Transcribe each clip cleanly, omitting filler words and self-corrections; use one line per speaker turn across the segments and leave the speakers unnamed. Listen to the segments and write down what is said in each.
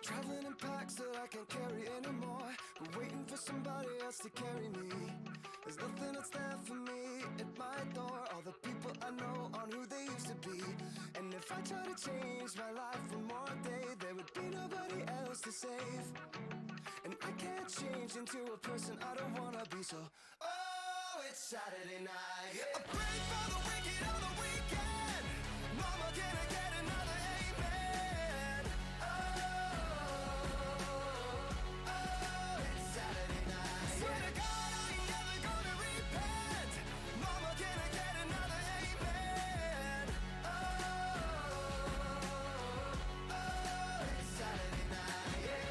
Traveling in packs that I can't carry anymore, but waiting for somebody else to carry me. There's nothing that's there for me at my door. All the people I know aren't who they used to be. And if I try to change my life one more day, there would be nobody else to save. And I can't change into a person I don't wanna be, so oh, it's Saturday night. I pray for the wicked on the weekend. Mama, can I get another amen? Oh, it's Saturday night. Swear to God, I ain't never gonna repent. Mama, can I get another amen? Oh, it's Saturday night. Yeah.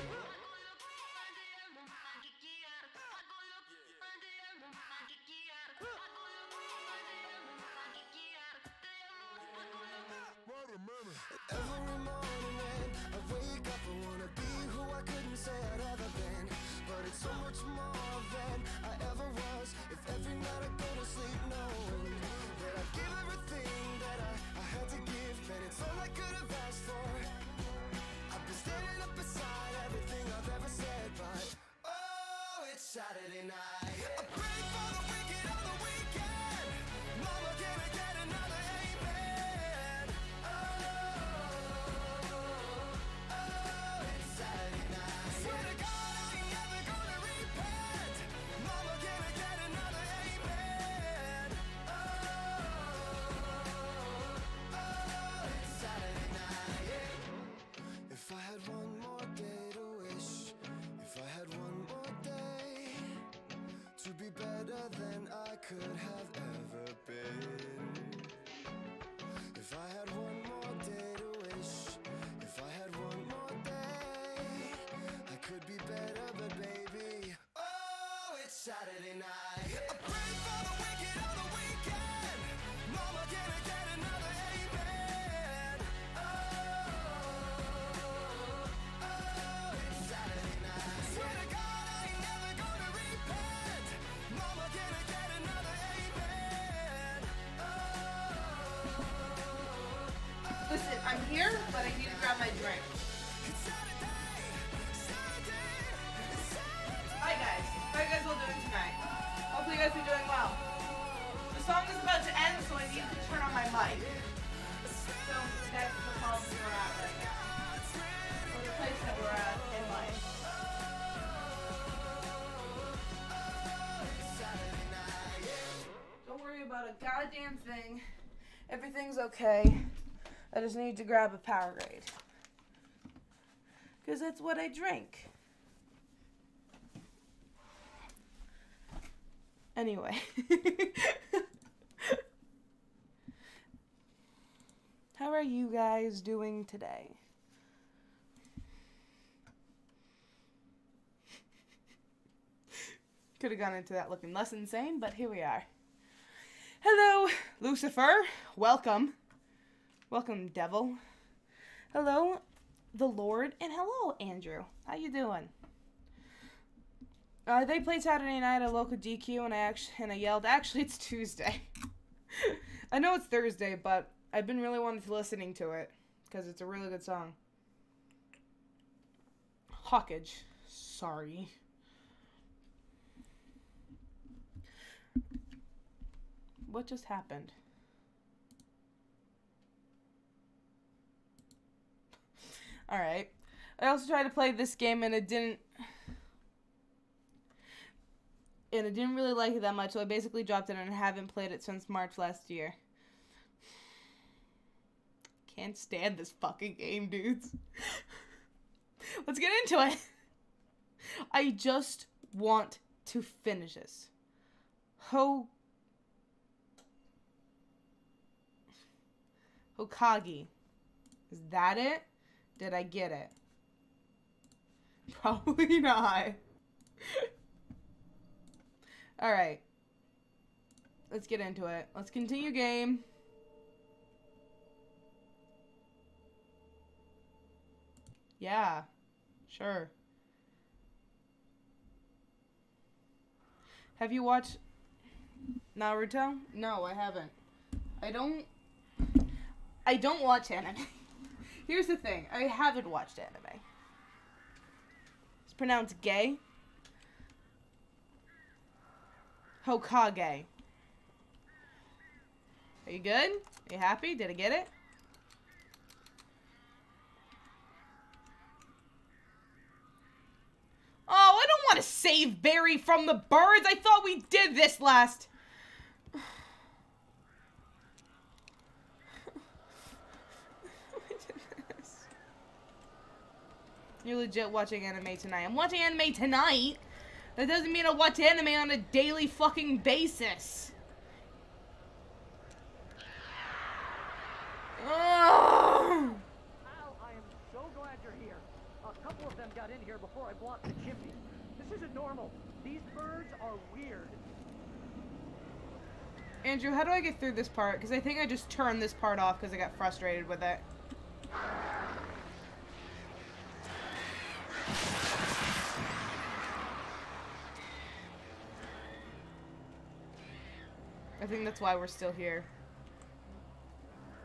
Every morning when I wake up, I wanna be who I couldn't say I'd ever been. But it's so much more than I ever was. If every night I go to sleep knowing that I give everything that I had to give, man, it's all I could have asked for. I've been standing up beside everything I've ever said, but oh, it's Saturday night. I pray for the wicked on the weekend. Mama, can I get another amen? Oh, it's Saturday night. Swear to God, I ain't never gonna repent. Mama, can I get another amen? Oh, it's Saturday night. Yeah. If I had one more day to wish, if I had one more day to be better than I could have ever been. If I had one more day to wish, if I had one more day, I could be better, but baby, oh, it's Saturday night. I pray for the wicked on the weekend. Mama, can I get another amen? Oh, it's Saturday night. Swear to God, I ain't never gonna repent. Mama, can I get another amen?
Listen, I'm here, but I need to grab my drink.
It's Saturday, Saturday, Saturday.
Hi guys, how are you guys all doing tonight? Hopefully you guys are doing well. The song is about to end, so I need to turn on my mic. So that's the problem we're at right now. Or the place that we're at in life. Don't worry about a goddamn thing. Everything's okay. I just need to grab a Powerade. Because that's what I drink. Anyway. How are you guys doing today? Could have gone into that looking less insane, but here we are. Hello, Lucifer. Welcome. Welcome, devil. Hello, the Lord, and hello, Andrew. How you doing? They played Saturday night at local DQ, and I yelled, actually, it's Tuesday. I know it's Thursday, but I've been really wanting to listening to it, because it's a really good song. Hawkage. Sorry. What just happened? Alright. I also tried to play this game and it didn't really like it that much, so I basically dropped it and I haven't played it since March last year. Can't stand this fucking game, dudes. Let's get into it. I just want to finish this. Hokage. Is that it? Did I get it? Probably not. Alright. Let's get into it. Let's continue game. Yeah. Sure. Have you watched Naruto? No, I haven't. I don't watch anime. Here's the thing. I haven't watched anime. pronounced gay. Hokage. Are you good? Are you happy? Did I get it? Oh, I don't want to save Barry from the birds. I thought we did this last. You're legit watching anime tonight. I'm watching anime tonight. That doesn't mean I watch anime on a daily fucking basis. Oh.
Al, I am so glad you're here. A couple of them got in here before I blocked the chimney. This isn't normal. These birds are weird.
Andrew, how do I get through this part? Because I think I just turned this part off because I got frustrated with it. I think that's why we're still here.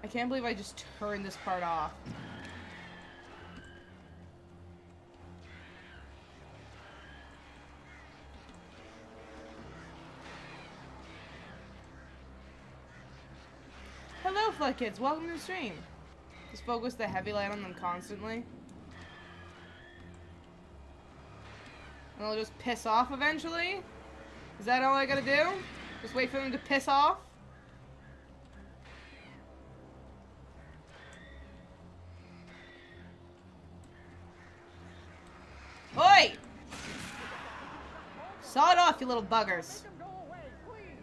I can't believe I just turned this part off. Hello, Flood Kids. Welcome to the stream. Just focus the heavy light on them constantly. And they'll just piss off eventually? Is that all I gotta do? Just wait for them to piss off? Oi! Saw it off, you little buggers.
Make them go away, please.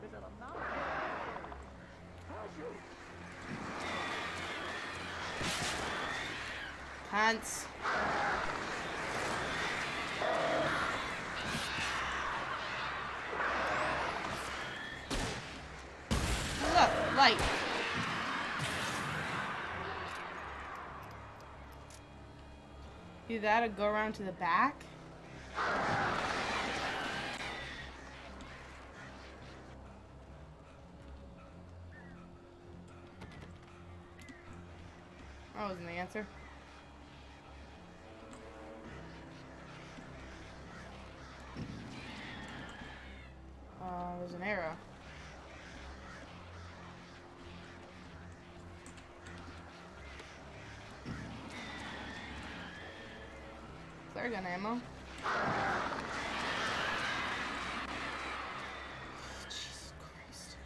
Is that I'm not
Pants. Look, light. Do that or go around to the back? That wasn't the answer. There's an arrow. Flare gun ammo. Jesus Christ.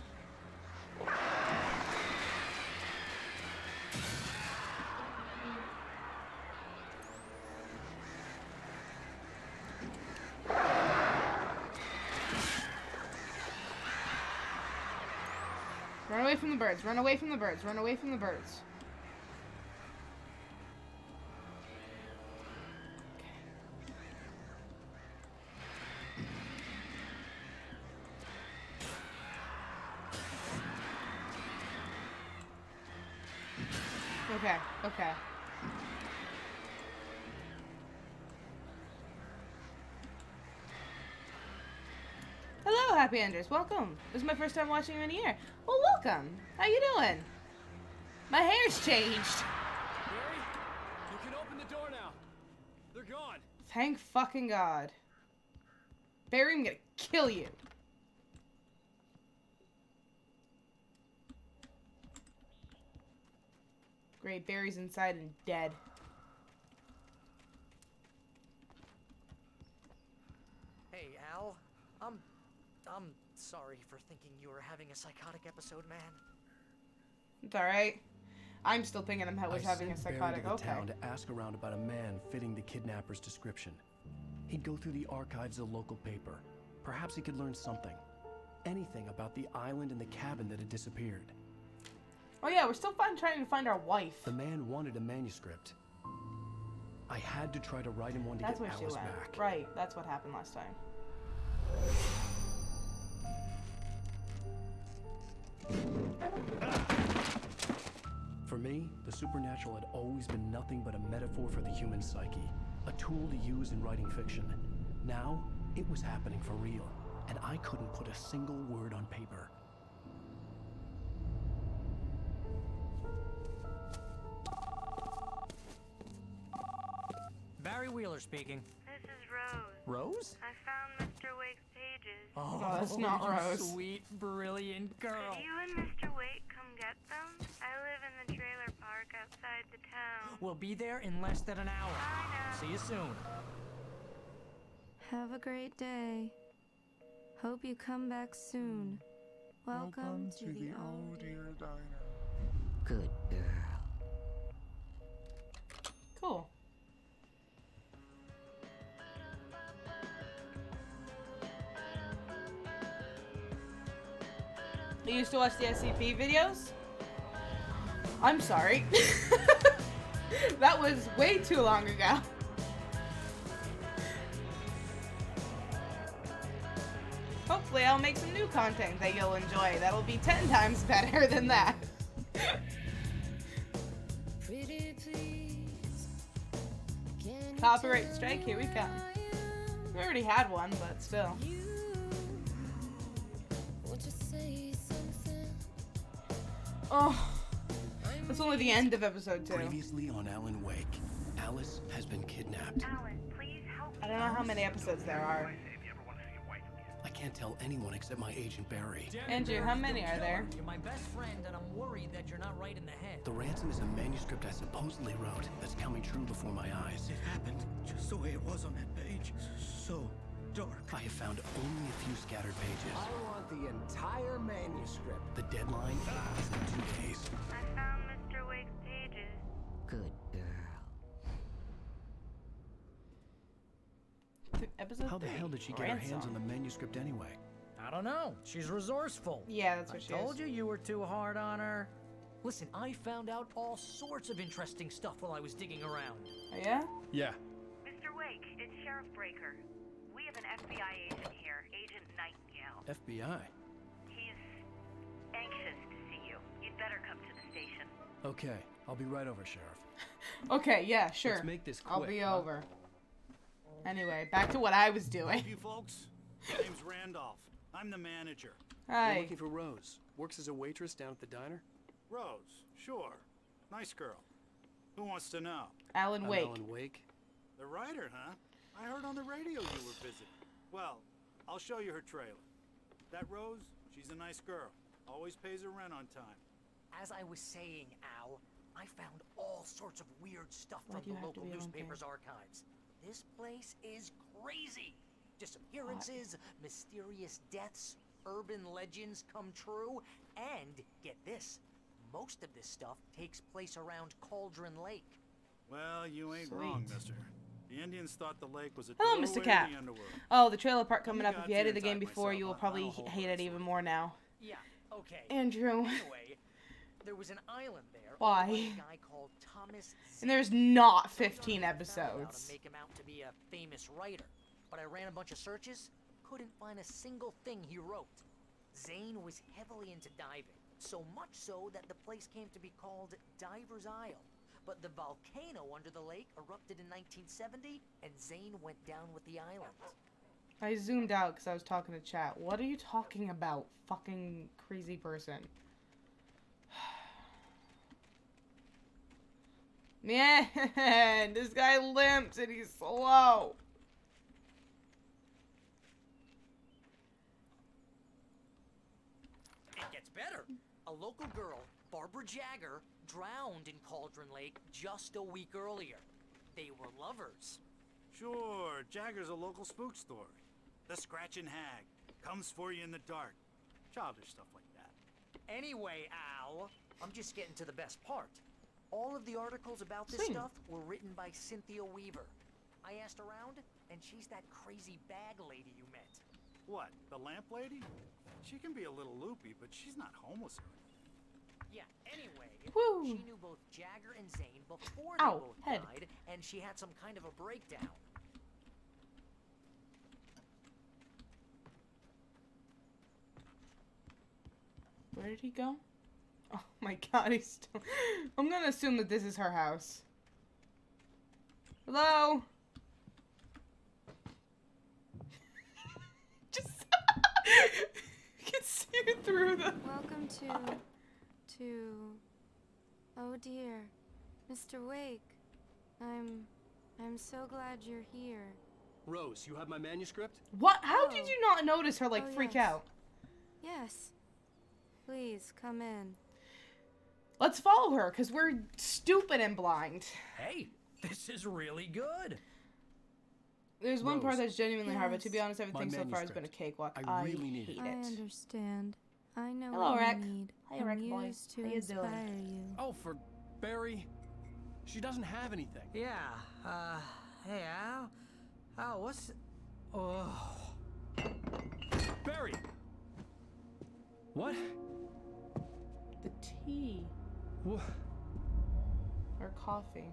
Run away from the birds. Run away from the birds. Run away from the birds. Okay, okay. Hello, Happy Enders. Welcome. This is my first time watching you in a year. Well, welcome. How you doing? My hair's changed.
Barry, you can open the door now. They're gone.
Thank fucking God. Barry, I'm gonna kill you. Great, Barry's inside and dead.
Hey, Al. I'm sorry for thinking you were having a psychotic episode, man.
It's alright. I'm still thinking I was having a psychotic.
Barry to the
Okay.
town to ask around about a man fitting the kidnapper's description. He'd go through the archives of the local paper. Perhaps he could learn something. Anything about the island and the cabin that had disappeared.
Oh yeah, we're still trying to find our wife.
The man wanted a manuscript. I had to try to write him one to
That's
get
where she
Alice
went.
back.
Right, that's what happened last time.
For me, the supernatural had always been nothing but a metaphor for the human psyche, a tool to use in writing fiction. Now, it was happening for real, and I couldn't put a single word on paper.
Barry Wheeler speaking.
This is Rose.
Rose?
I found Mr. Wake's pages.
Oh,
that's not
you
Rose.
Sweet, brilliant girl.
Could you and Mr. Wake come get them? I live in the trailer park outside the town.
We'll be there in less than an hour.
I know.
See you soon.
Have a great day. Hope you come back soon. Welcome to the old
dear diner.
good girl.
Cool. You used to watch the SCP videos? I'm sorry. That was way too long ago. Hopefully I'll make some new content that you'll enjoy. That'll be 10 times better than that. Copyright strike, here we come. We already had one, but still. Oh, that's only the end of episode 2.
Previously on Alan Wake, Alice has been kidnapped.
Alan, please help
I don't know how many episodes there are.
I can't tell anyone except my agent Barry.
Andrew, how many are there?
You're my best friend, and I'm worried that you're not right in the head.
The ransom is a manuscript I supposedly wrote that's coming true before my eyes.
It happened just the way it was on that page. So dark.
I have found only a few scattered pages.
I want the entire manuscript.
The deadline is in 2 days.
I found Mr. Wake's pages.
Good girl.
Episode
How the
3.
hell did she get her hands
Ransom.
on the manuscript anyway?
I don't know. She's resourceful.
Yeah, that's
I
what she
told
is.
you were too hard on her. Listen, I found out all sorts of interesting stuff while I was digging around.
Oh, yeah?
Yeah.
Mr. Wake, it's Sheriff Breaker. We have an FBI agent here, Agent Nightingale.
FBI.
He's anxious to see you. You'd better come to the station.
Okay, I'll be right over, Sheriff.
Okay, yeah, sure.
Let's make this
I'll
quick,
be
huh?
over. Anyway, back to what I was doing.
Help you folks? My name's Randolph. I'm the manager.
We're
Hi.
looking for Rose. Works as a waitress down at the diner.
Rose, sure. Nice girl. Who wants to know?
Alan
I'm
Wake.
Alan Wake.
The writer, huh? I heard on the radio you were visiting. Well, I'll show you her trailer. That Rose, she's a nice girl. Always pays her rent on time.
As I was saying, Al, I found all sorts of weird stuff
Why
from
do you
the
have to
local
be on
newspaper's archives. This place is crazy. Disappearances, mysterious deaths, urban legends come true, and get this, most of this stuff takes place around Cauldron Lake.
Well, you ain't
Sweet.
wrong, mister. The Indians thought the lake was a
Hello,
doorway
Mr.
to
Cat.
the underworld.
Oh, the trailer part coming
You
up. If
got
you
here
hated the
in
game
time
before,
myself,
you will
I'll
probably
hold
hate
this
it even
one.
more now.
Yeah, okay.
Andrew.
Anyway, there was an island there.
Why?
owned by a guy called Thomas
And there's
Zane.
not
I
15
found out
episodes.
to make him out to be a famous writer, but I ran a bunch of searches, couldn't find a single thing he wrote. Zane was heavily into diving, so much so that the place came to be called Diver's Isle. But the volcano under the lake erupted in 1970, and Zane went down with the island.
I zoomed out because I was talking to chat. What are you talking about, fucking crazy person? Man, this guy limps and he's slow.
It gets better. A local girl, Barbara Jagger, drowned in Cauldron Lake just a week earlier. They were lovers.
Sure, Jagger's a local spook story. The Scratching Hag comes for you in the dark. Childish stuff like that.
Anyway, Al, I'm just getting to the best part. All of the articles about this
Sweet.
stuff were written by Cynthia Weaver. I asked around, and she's that crazy bag lady you met.
What, the lamp lady? She can be a little loopy, but she's not homeless or anything.
Yeah, anyway,
Woo.
she knew both Jagger and Zane before
Ow,
they both
head.
died, and she had some kind of a breakdown.
Where did he go? Oh my god, he's still... I'm gonna assume that this is her house. Hello? Just... you can see it through the...
Welcome to... Oh dear. Mr. Wake. I'm so glad you're here.
Rose, you have my manuscript?
What? How did you not notice her, like, freak out?
Yes. Please, come in.
Let's follow her, because we're stupid and blind.
Hey, this is really good.
There's one part
Rose.
that's genuinely hard, but to be
Yes.
honest, everything
My
so far has been a
manuscript.
cakewalk.
I really need
hate
it.
I
it.
understand. I know
Hello,
what
Rick.
you need.
Hey,
I'm
Rick boy.
used to
How you doing?
inspire you.
Oh, for Barry? She doesn't have anything.
Yeah, hey, Al, what's... Oh...
Barry! What?
The tea.
What?
Or coffee.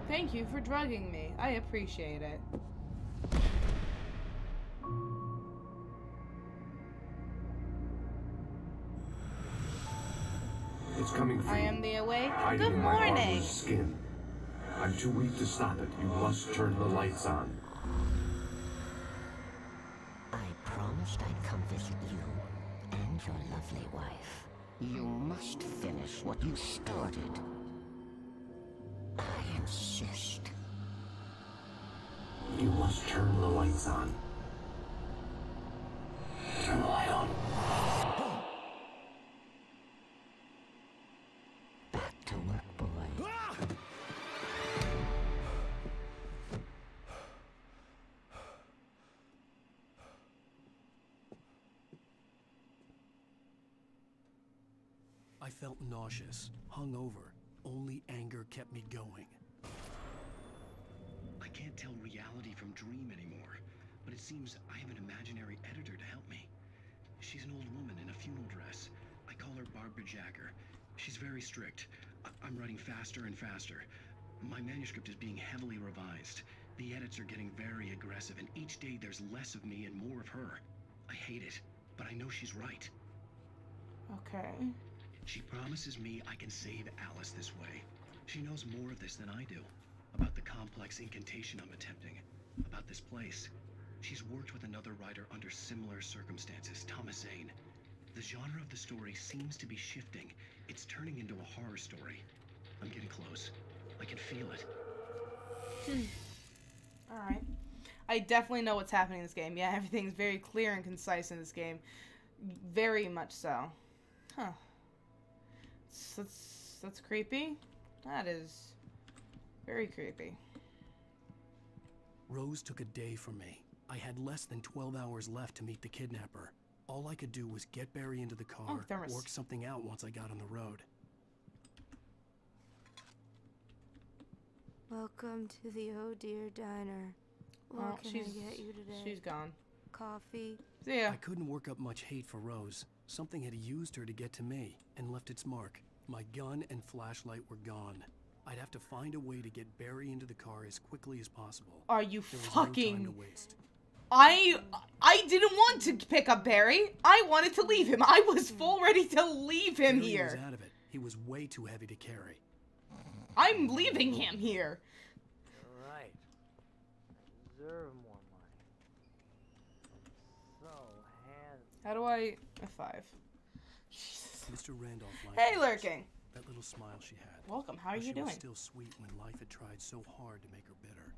Thank you for drugging me. I appreciate it.
It's coming for
I
you.
am the awake.
Hiding
Good
in my
morning.
armor's skin. I'm too weak to stop it. You must turn the lights on.
I promised I'd come visit you and your lovely wife. You must finish what you started. I insist.
You must turn the lights on. Turn the light on.
Back to work, boy.
I felt nauseous, hungover. Only anger kept me going.
I can't tell reality from dream anymore, but it seems I have an imaginary editor to help me. She's an old woman in a funeral dress. I call her Barbara Jacker. She's very strict. I'm writing faster and faster. My manuscript is being heavily revised. The edits are getting very aggressive, and each day there's less of me and more of her. I hate it, but I know she's right.
Okay.
She promises me I can save Alice this way. She knows more of this than I do. About the complex incantation I'm attempting. About this place. She's worked with another writer under similar circumstances, Thomas Zane. The genre of the story seems to be shifting. It's turning into a horror story. I'm getting close. I can feel it.
Alright. I definitely know what's happening in this game. Yeah, everything's very clear and concise in this game. Very much so. Huh. That's creepy. That is very creepy.
Rose took a day from me. I had less than 12 hours left to meet the kidnapper. All I could do was get Barry into the car, work something out once I got on the road.
Welcome to the Oh Dear Diner. What can I get you today?
She's gone.
Coffee.
Yeah.
I couldn't work up much hate for Rose. Something had used her to get to me and left its mark. My gun and flashlight were gone. I'd have to find a way to get Barry into the car as quickly as possible.
Are you
There was
fucking...
no time to waste.
I didn't want to pick up Barry. I wanted to leave him. I was full ready to leave him
Barry
here.
was out of it. He was way too heavy to carry.
I'm leaving him here.
You're right. I deserve more money. So handsome.
How do I... F5.
Mr. Randolph liked
Hey,
Rose.
Lurking.
That little smile she had.
Welcome. How are
But
you
she
doing?
was still sweet when life had tried so hard to make her bitter.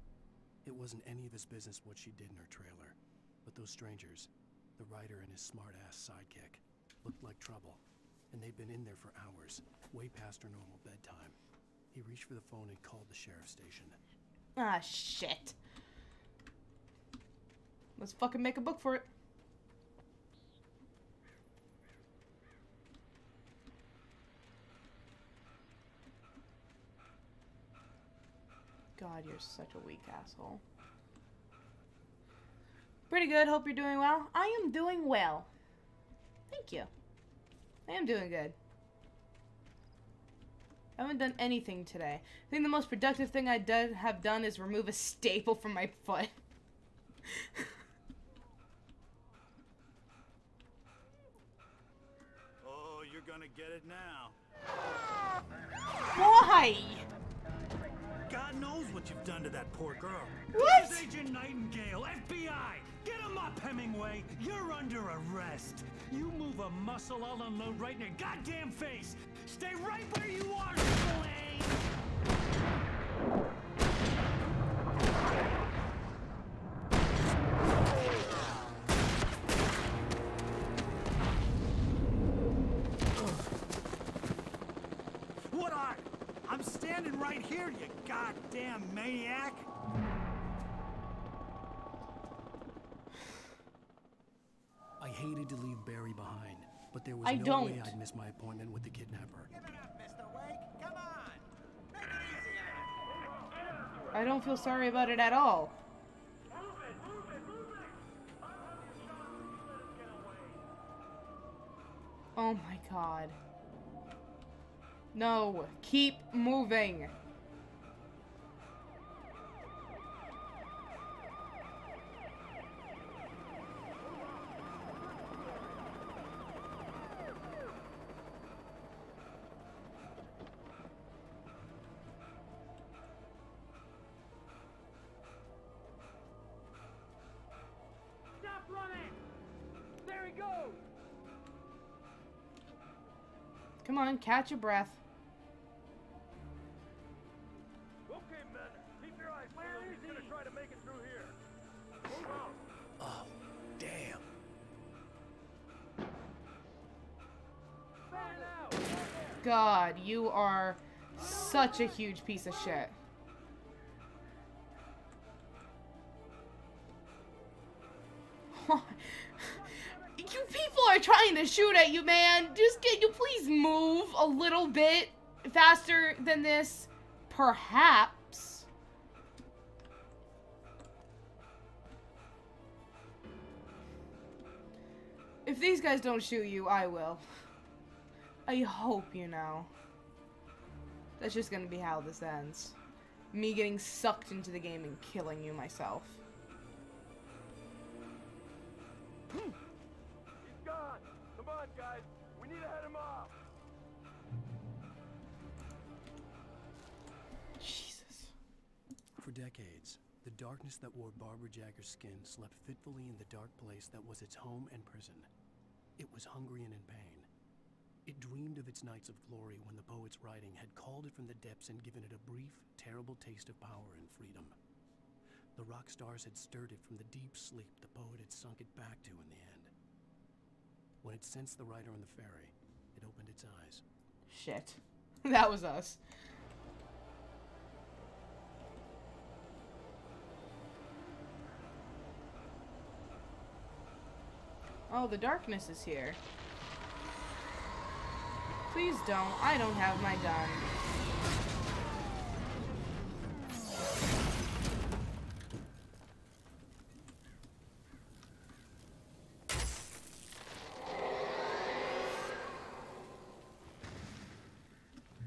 It wasn't any of his business what she did in her trailer. But those strangers, the writer and his smart-ass sidekick, looked like trouble. And they'd been in there for hours, way past her normal bedtime. He reached for the phone and called the sheriff's station.
Ah, shit. Let's fucking make a book for it. God, you're such a weak asshole. Pretty good. Hope you're doing well. I am doing well. Thank you. I am doing good. I haven't done anything today. I think the most productive thing I have done is remove a staple from my foot.
gonna get it now.
Why?
God knows what you've done to that poor girl.
What?
This is Agent Nightingale, FBI! Get him up, Hemingway! You're under arrest! You move a muscle, I'll unload right in your goddamn face! Stay right where you are, Slane!
What are? I'm standing right here, you goddamn maniac!
I hated to leave Barry behind, but there was
I
no
don't.
way I'd miss my appointment with the kidnapper.
Give it up, Mr. Wake. Come on. Make it easy on him.
I don't feel sorry about it at all. Oh my god. No, keep moving.
Stop running! There he goes!
Come on, catch your breath.
Okay, men, keep your eyes peeled. He's gonna try to make it through here. Move out.
Oh, damn.
Fan out!
God, you are such a huge piece of shit. You people are trying to shoot at you, man. Just can you please move a little bit faster than this? Perhaps. If these guys don't shoot you, I will. I hope you know. That's just gonna be how this ends. Me getting sucked into the game and killing you myself.
He's gone! Come on, guys! We need to head him off!
Jesus.
For decades, the darkness that wore Barbara Jagger's skin slept fitfully in the dark place that was its home and prison. It was hungry and in pain. It dreamed of its nights of glory when the poet's writing had called it from the depths and given it a brief, terrible taste of power and freedom. The rock stars had stirred it from the deep sleep the poet had sunk it back to in the end. When it sensed the writer on the ferry, it opened its eyes.
Shit. That was us. Oh, the darkness is here. Please don't. I don't have my gun.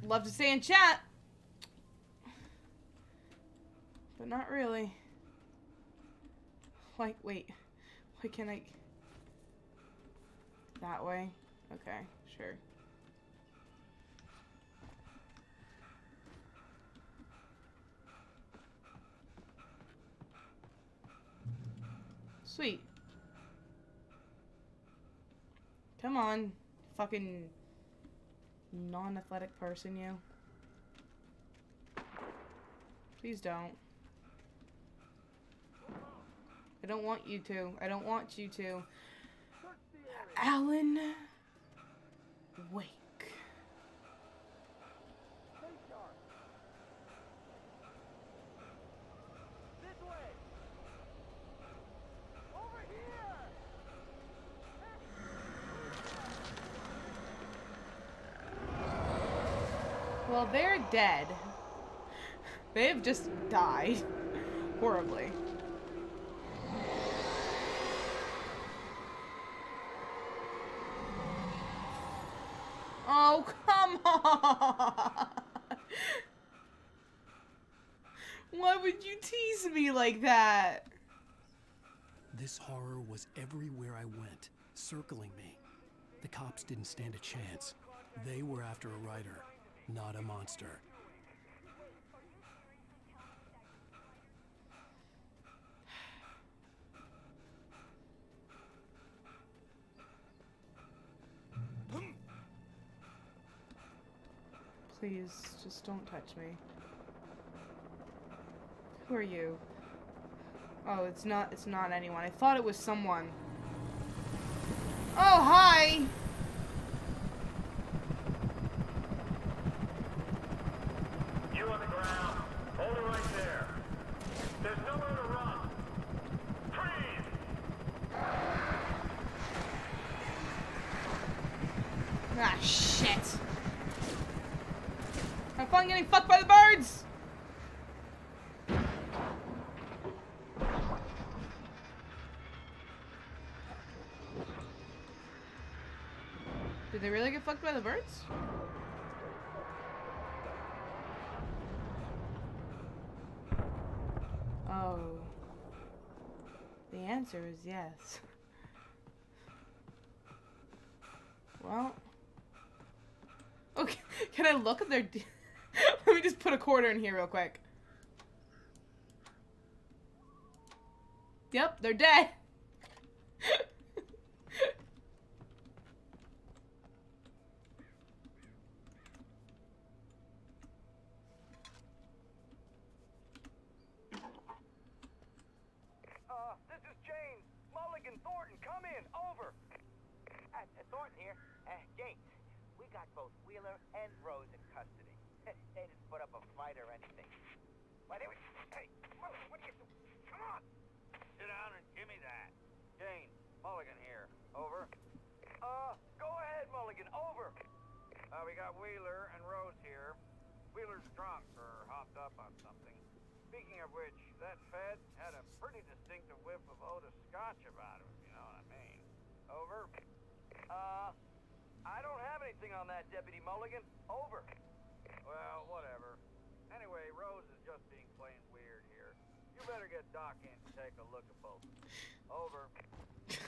Love to stay in chat. But not really. Like, wait. Why can't I... That way? Okay, sure. Sweet. Come on, fucking non-athletic person, you. Please don't. I don't want you to. I don't want you to. Alan Wake.
This way! Over here!
Well, they're dead. They've just died. Horribly. Oh, come on! Why would you tease me like that?
This horror was everywhere I went, circling me. The cops didn't stand a chance. They were after a writer, not a monster.
Please, just don't touch me. Who are you? Oh, it's not anyone. I thought it was someone. Oh, hi!
You on the ground. Hold it right there. There's nowhere to run. Freeze!
Ah, shit. Have fun getting fucked by the birds! Did they really get fucked by the birds? Oh. The answer is yes. Well. Okay, can I look at their... Let me just put a quarter in here real quick. Yep, they're dead.
This is James. Mulligan, Thornton, come in. Over.
Thornton here. James, we got both Wheeler and Rose in custody. They didn't put up a fight or anything. Why, they were... Hey, what are you doing? Come on!
Sit down and give me that. James, Mulligan here. Over.
Go ahead, Mulligan. Over.
We got Wheeler and Rose here. Wheeler's drunk or hopped up on something. Speaking of which, that Fed had a pretty distinctive whiff of Otis Scotch about him, if you know what I mean. Over.
I don't have anything on that, Deputy Mulligan. Over.
Well, whatever. Anyway, Rose is just being plain weird here. You better get Doc in to take a look at both. Over.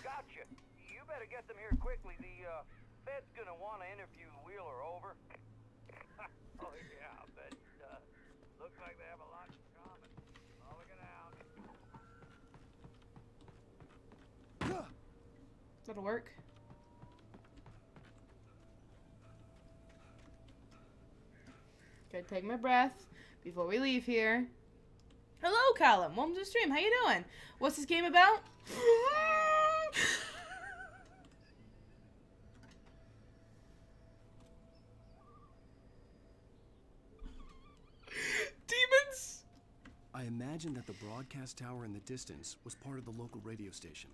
Gotcha. You better get them here quickly. The Fed's gonna want to interview Wheeler. Over.
Oh, yeah, I'll bet he does. Looks like they have a lot in common. Mulligan out.
That'll work. Gotta take my breath before we leave here. Hello, Callum. Welcome to the stream. How you doing? What's this game about? Demons!
I imagined that the broadcast tower in the distance was part of the local radio station.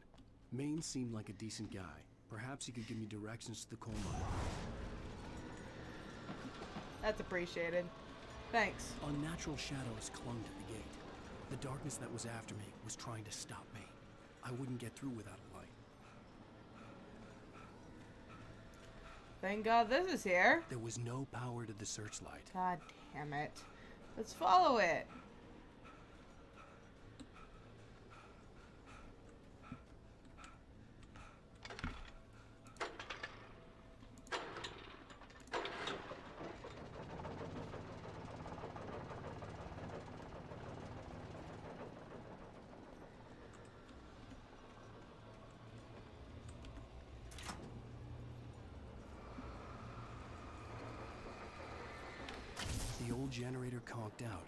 Maine seemed like a decent guy. Perhaps he could give me directions to the coal mine.
That's appreciated. Thanks.
Unnatural shadows clung to the gate. The darkness that was after me was trying to stop me. I wouldn't get through without a light.
Thank God this is here.
There was no power to the searchlight.
God damn it. Let's follow it.
The old generator conked out.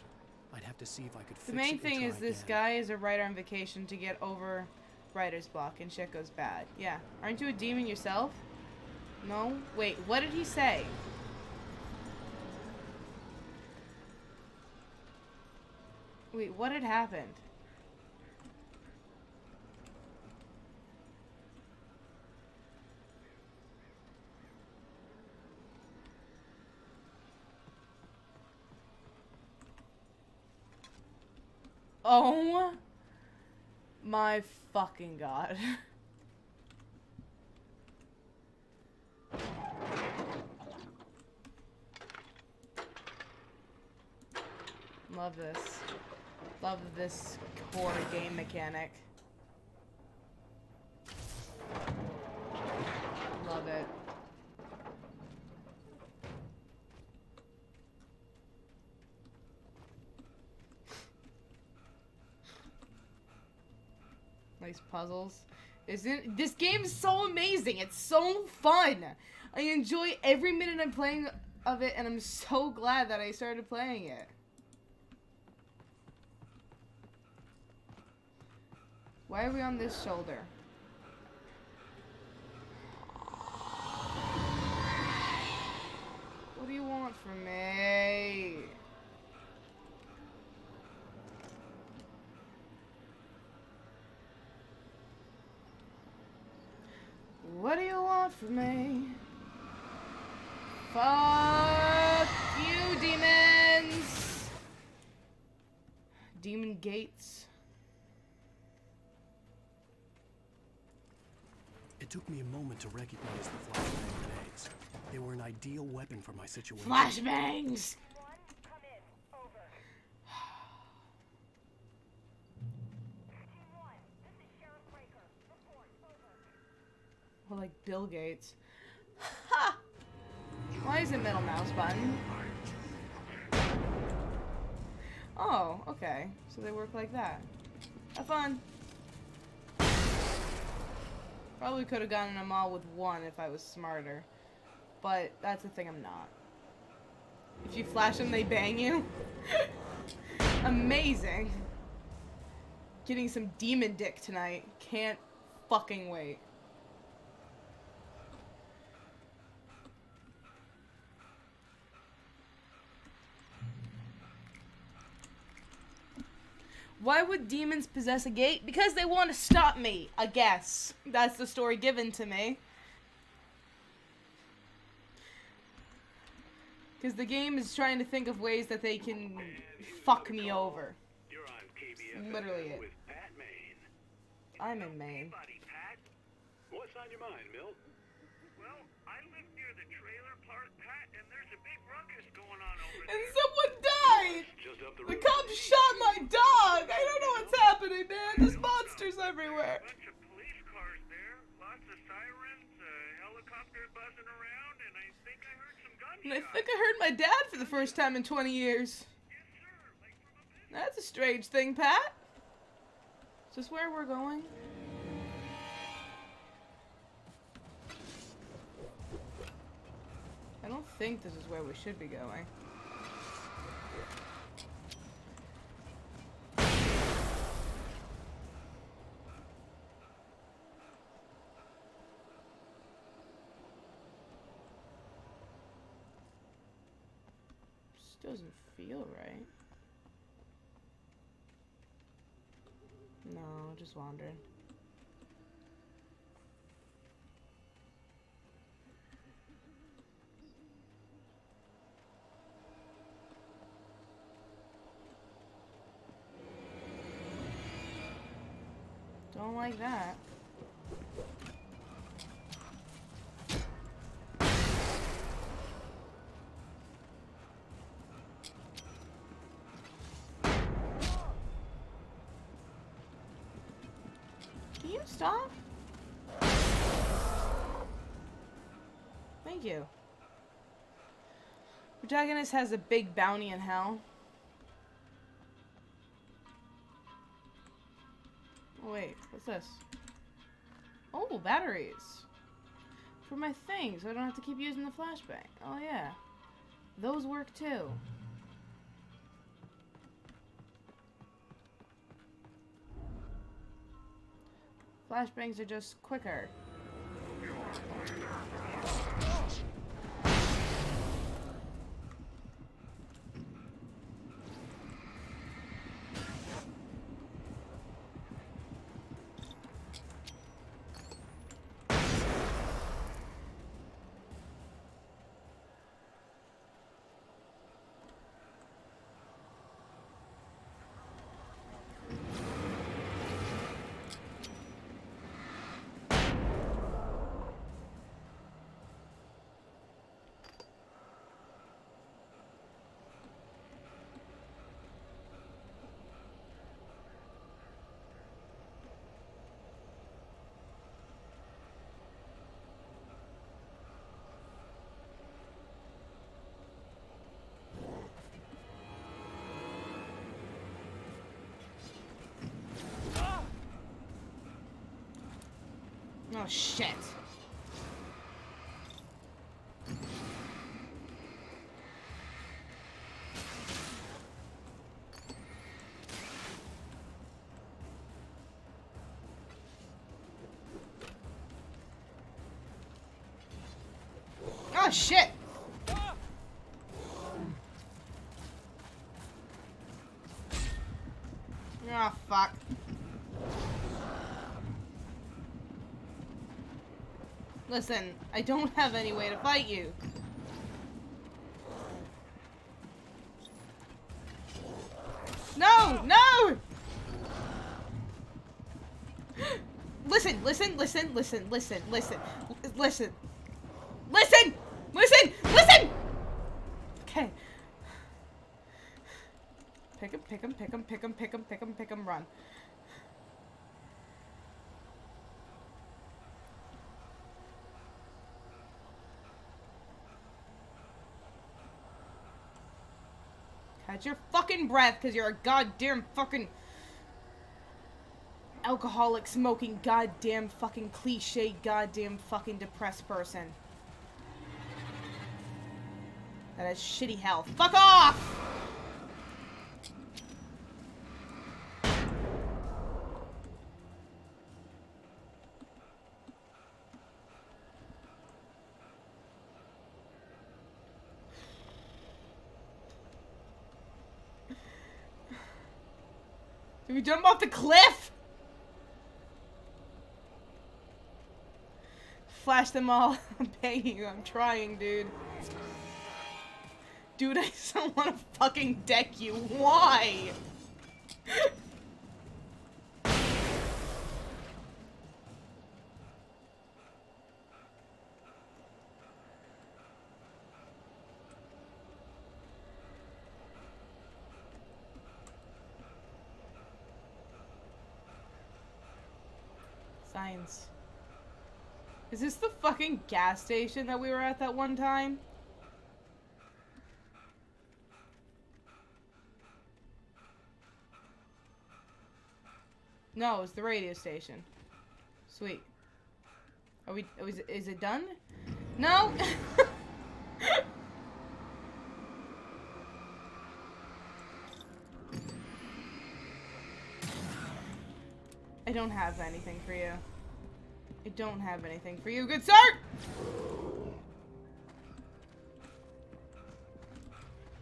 I'd have to see if I could fix it.
The main
or
thing
try
is this
again.
guy is a writer on vacation to get over writer's block and shit goes bad. Yeah. Aren't you a demon yourself? No? Wait, what did he say? Wait, what had happened? Oh my fucking God. Love this. Love this core game mechanic. Love it. Nice puzzles. Isn't this game is so amazing? It's so fun. I enjoy every minute I'm playing of it, and I'm so glad that I started playing it. Why are we on this shoulder? What do you want from me? What do you want from me? Fuck you, demons! Demon gates.
It took me a moment to recognize the flashbang grenades. They were an ideal weapon for my situation.
Flashbangs! Well, like Bill Gates. Ha! Why is it middle mouse button? Oh, okay. So they work like that. Have fun. Probably could have gotten them all with one if I was smarter. But that's the thing, I'm not. If you flash them, they bang you. Amazing. Getting some demon dick tonight. Can't fucking wait. Why would demons possess a gate? Because they want to stop me, I guess. That's the story given to me. Because the game is trying to think of ways that they can fuck me over. Literally it. I'm in Maine.
What's on your mind, Milt?
Well, I live near the trailer park, Pat, and there's a big ruckus going on over there.
And someone died! The cops shot my dog! I don't know what's happening, man. There's monsters everywhere.
A bunch of police cars there, lots of sirens, a helicopter buzzing around, and I think I heard some gunshots.
And I think I heard my dad for the first time in 20 years.
Yes, sir, like from a bit.
That's a strange thing, Pat. Is this where we're going? I don't think this is where we should be going. This doesn't feel right. No, just wandering. Don't like that. Can you stop? Thank you. Protagonist has a big bounty in hell. Oh, wait, what's this? Oh, batteries. For my thing, so I don't have to keep using the flashbang. Oh, yeah. Those work too. Flashbangs are just quicker. Oh, shit. Oh, shit. Oh, fuck. Listen, I don't have any way to fight you. No! No! Listen, listen, listen, listen, listen, listen, listen. Listen! Listen! Listen! Okay. Pick him, pick him, pick him, pick him, pick him, pick him, pick him, run. Catch your fucking breath, because you're a goddamn fucking alcoholic, smoking, goddamn fucking cliche, goddamn fucking depressed person. That has shitty health. Fuck off! Did we jump off the cliff? Flash them all. I'm begging you. I'm trying, dude. Dude, I still want to fucking deck you. Why? Signs. Is this the fucking gas station that we were at that one time? No, it's the radio station. Sweet. Are we? Is it done? No. I don't have anything for you. I don't have anything for you, good sir!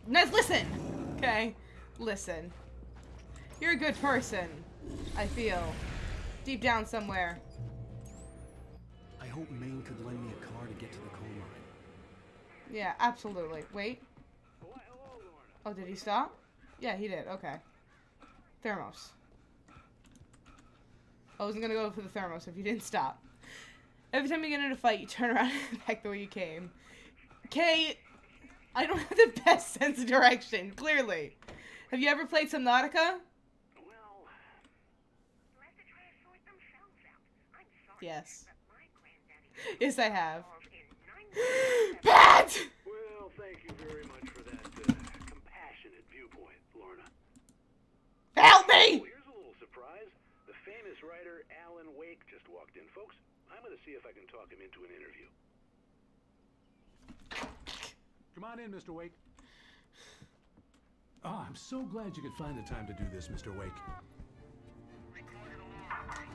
Let's listen! Okay? Listen. You're a good person. I feel. Deep down somewhere.
I hope Maine could lend me a car to get to the coal mine.
Yeah, absolutely. Wait. Oh, did he stop? Yeah, he did. Okay. Thermos. I wasn't gonna go for the thermos if you didn't stop. Every time you get in a fight, you turn around and back the way you came. Okay, I don't have the best sense of direction, clearly. Have you ever played Subnautica?
Well,
Yes. Yes, I have.
Pat! Well, thank you very much for that compassionate viewpoint, Lorna.
Help me!
Oh, here's a little surprise. The famous writer Alan Wake just walked in, folks. I'm going to see if I can talk him into an interview.
Come on in, Mr. Wake. Oh, I'm so glad you could find the time to do this, Mr. Wake.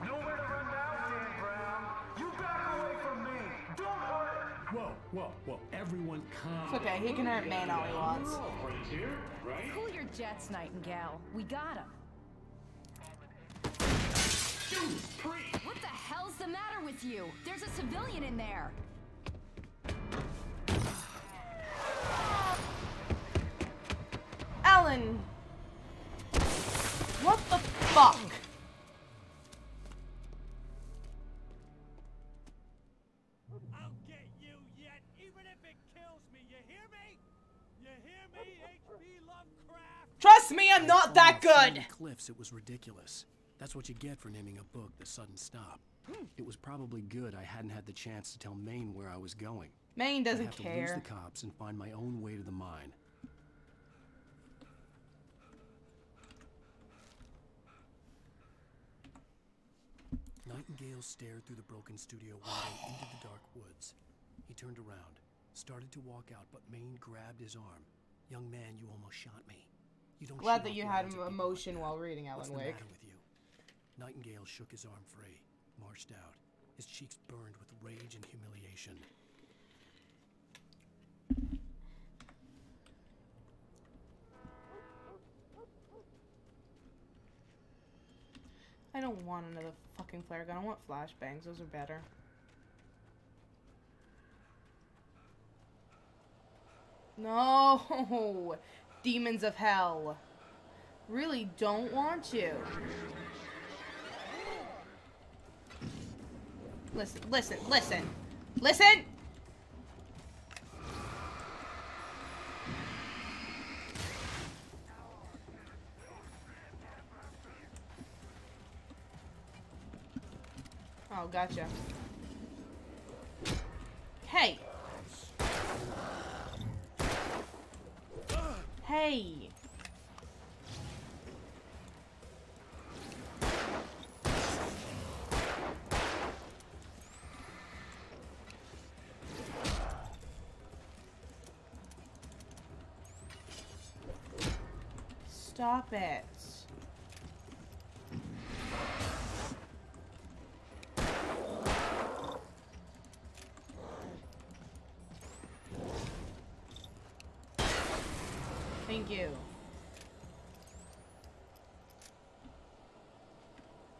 Nowhere to run now, Dan Brown. You back away from me. Don't hurt it.
Whoa, whoa, whoa. Everyone calm.
It's okay, he can hurt man all he wants.
We're all friends here, right?
Cool your jets, Nightingale. We got him. What the hell's the matter with you? There's a civilian in there.
Alan! What the fuck?
I'll get you yet, even if it kills me. You hear me? You hear me, H.P. Lovecraft?
Trust me, I'm not that good!
Cliffs, it was ridiculous. That's what you get for naming a book The Sudden Stop. It was probably good I hadn't had the chance to tell Maine where I was going.
Maine doesn't
I'd have to lose
care.
the cops and find my own way to the mine. Nightingale stared through the broken studio window into the dark woods. He turned around, started to walk out, but Maine grabbed his arm. Young man, you almost shot me. You don't
Glad
shoot
that
off
you
the
had
arms of people
emotion
like that.
while reading Alan
What's the
Wake.
matter with you? Nightingale shook his arm free, marched out. His cheeks burned with rage and humiliation.
I don't want another fucking flare gun. I want flashbangs. Those are better. No! Demons of hell. Really don't want you. Listen, listen, listen. Listen! Oh, gotcha. Hey! Hey! Stop it. Thank you.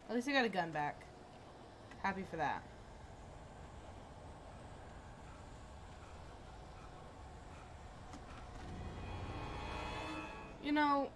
At least I got a gun back. Happy for that. You know...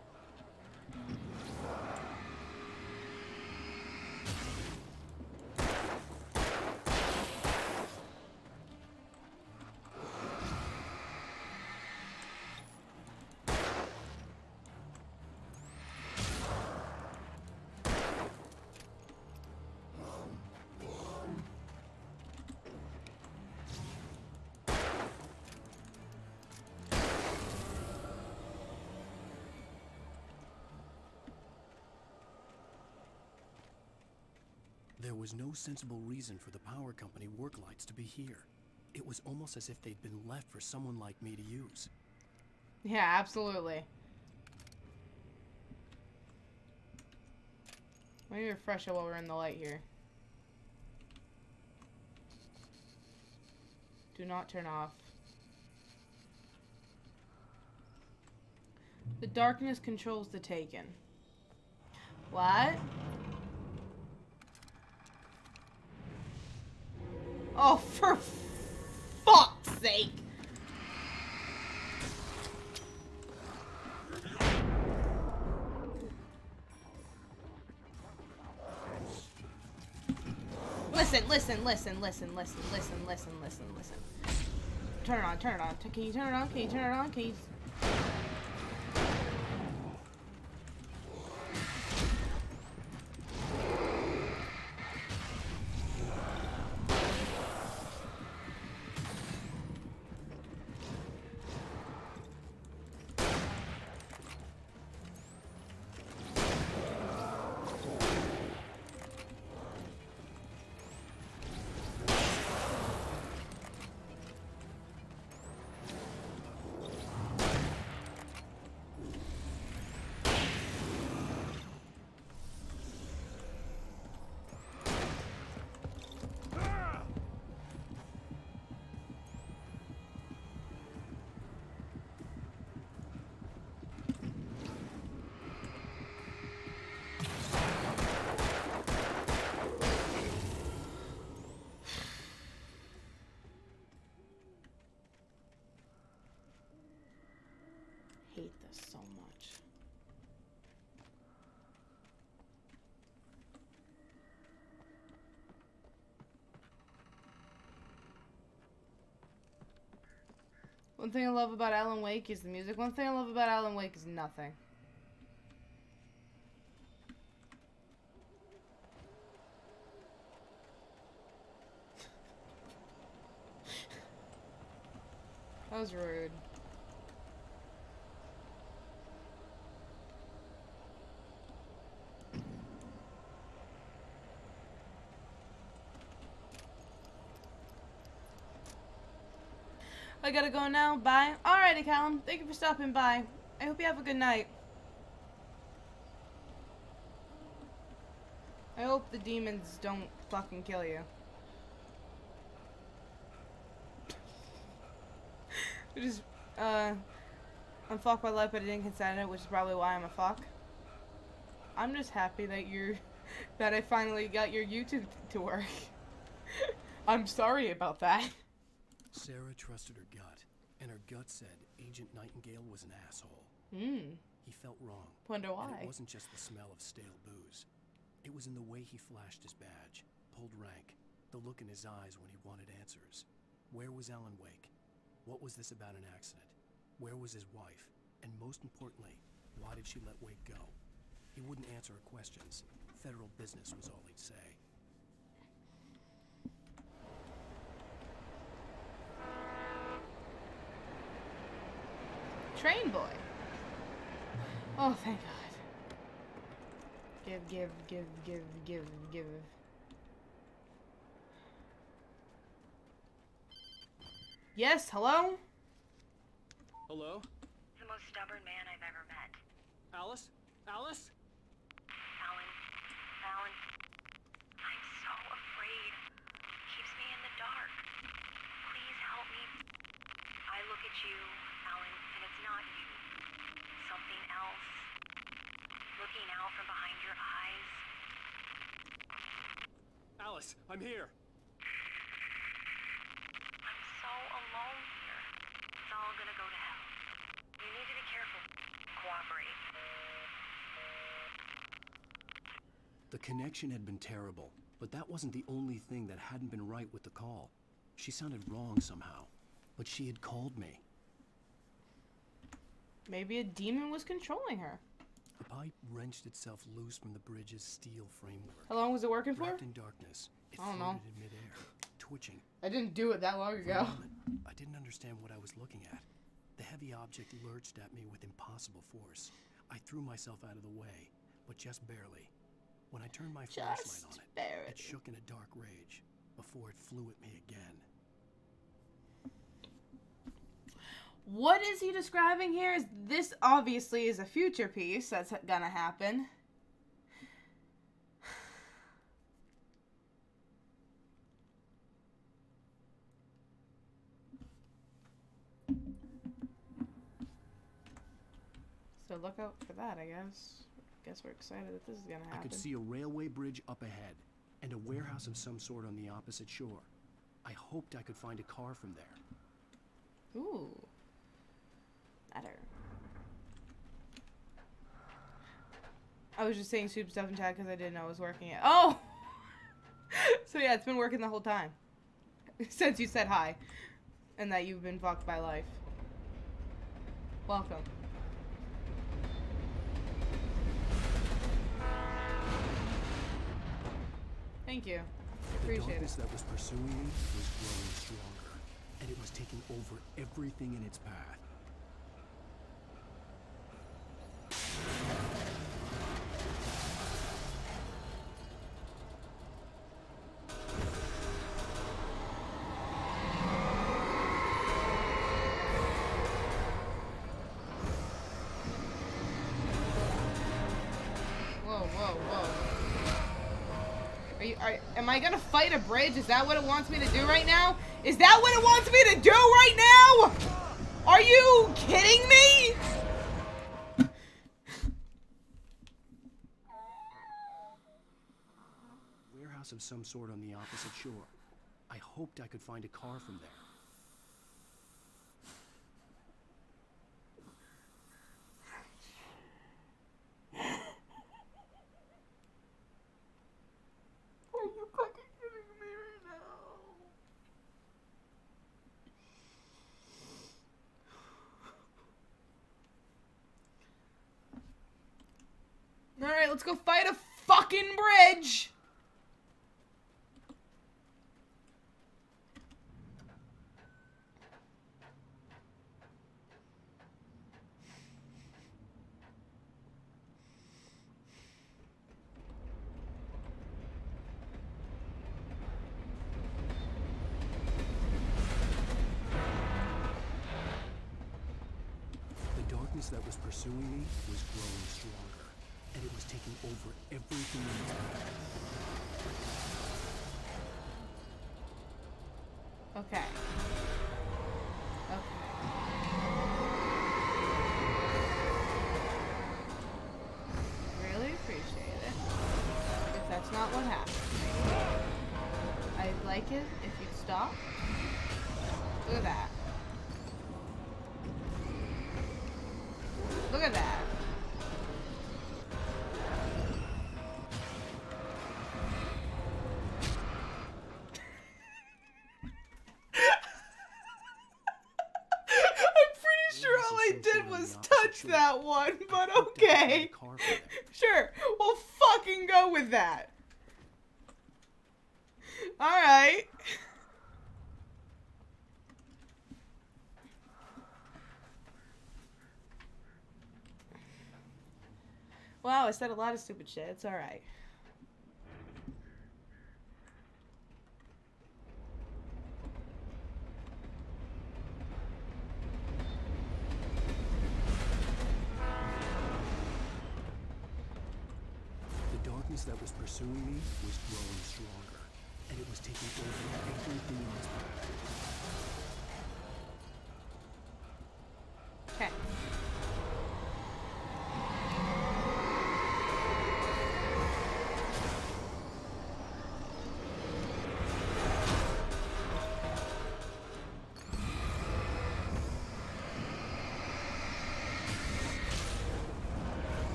There was no sensible reason for the power company work lights to be here. It was almost as if they'd been left for someone like me to use.
Yeah, absolutely. Let me refresh it while we're in the light here. Do not turn off. The darkness controls the taken. What? Oh, for fuck's sake! Listen, listen, listen, listen, listen, listen, listen, listen, listen. Turn it on, turn it on. Can you turn it on? Can you turn it on? Can you... hate this so much. One thing I love about Alan Wake is the music. One thing I love about Alan Wake is nothing. That was rude. I gotta go now. Bye. Alrighty, Callum. Thank you for stopping by. I hope you have a good night. I hope the demons don't fucking kill you. Just, I'm fucked by life, but I didn't consent it, which is probably why I'm a fuck. I'm just happy that that I finally got your YouTube to work. I'm sorry about that.
Sarah trusted her gut, and her gut said Agent Nightingale was an asshole. He felt wrong.
Wonder why.
And it wasn't just the smell of stale booze. It was in the way he flashed his badge, pulled rank, the look in his eyes when he wanted answers. Where was Alan Wake? What was this about an accident? Where was his wife? And most importantly, why did she let Wake go? He wouldn't answer her questions. Federal business was all he'd say.
Train boy. Oh, thank God. Give. Yes, hello?
Hello?
The most stubborn man I've ever met.
Alice? Alice?
Alan. I'm so afraid. He keeps me in the dark. Please help me. I look at you, Alan, and it's not you. Something else. Looking out from behind your eyes.
Alice, I'm here.
I'm so alone here. It's all gonna go to hell. You need to be careful. Cooperate.
The connection had been terrible, but that wasn't the only thing that hadn't been right with the call. She sounded wrong somehow, but she had called me.
Maybe a demon was controlling her.
The pipe wrenched itself loose from the bridge's steel framework.
How long was it working for?
Wrapped in darkness, it
I don't
floated
know.
in midair, twitching.
I didn't do it that long
For a
ago.
moment, I didn't understand what I was looking at. The heavy object lurched at me with impossible force. I threw myself out of the way, but just barely. When I turned my flashlight on it, it shook in a dark rage before it flew at me again.
What is he describing here? This obviously is a future piece that's gonna happen. So look out for that, I guess. Guess we're excited that this is gonna happen.
I could see a railway bridge up ahead and a warehouse of some sort on the opposite shore. I hoped I could find a car from there.
Ooh. Better. I was just saying soup stuff in chat because I didn't know it was working yet. Oh! So yeah, it's been working the whole time. Since you said hi. And that you've been fucked by life. Welcome. Thank you. Appreciate
The darkness
it.
that was pursuing me was growing stronger, and it was taking over everything in its path.
Am I gonna fight a bridge? Is that what it wants me to do right now? Is that what it wants me to do right now? Are you kidding me?
Warehouse of some sort on the opposite shore. I hoped I could find a car from there.
Are you fucking kidding me right now? Alright, let's go fight a fucking bridge!
that was pursuing me was growing stronger, and it was taking over everything in its path.
Okay. Okay. Really appreciate it. If that's not what happened. I'd like it if you'd stop. Look at that. Look at that. Was touch that one, but okay. Sure, we'll fucking go with that. Alright. Wow, I said a lot of stupid shit. It's alright.
That was pursuing me was growing stronger, and it was taking over everything in its path.
Okay.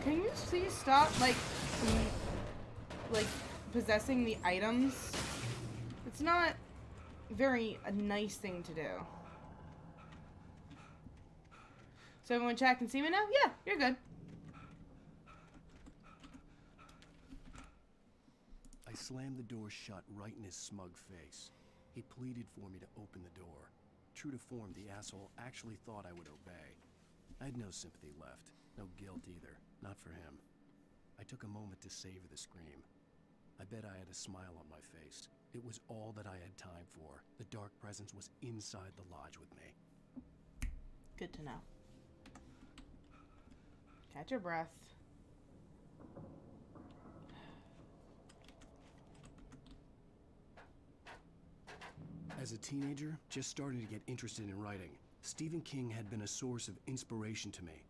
Can you please stop, like possessing the items? It's not very a nice thing to do. So everyone chat can see me now? Yeah, you're good.
I slammed the door shut right in his smug face. He pleaded for me to open the door. True to form, the asshole actually thought I would obey. I had no sympathy left, no guilt either, not for him. I took a moment to savor the scream. I bet I had a smile on my face. It was all that I had time for. The dark presence was inside the lodge with me.
Good to know. Catch your breath.
As a teenager, just starting to get interested in writing, Stephen King had been a source of inspiration to me.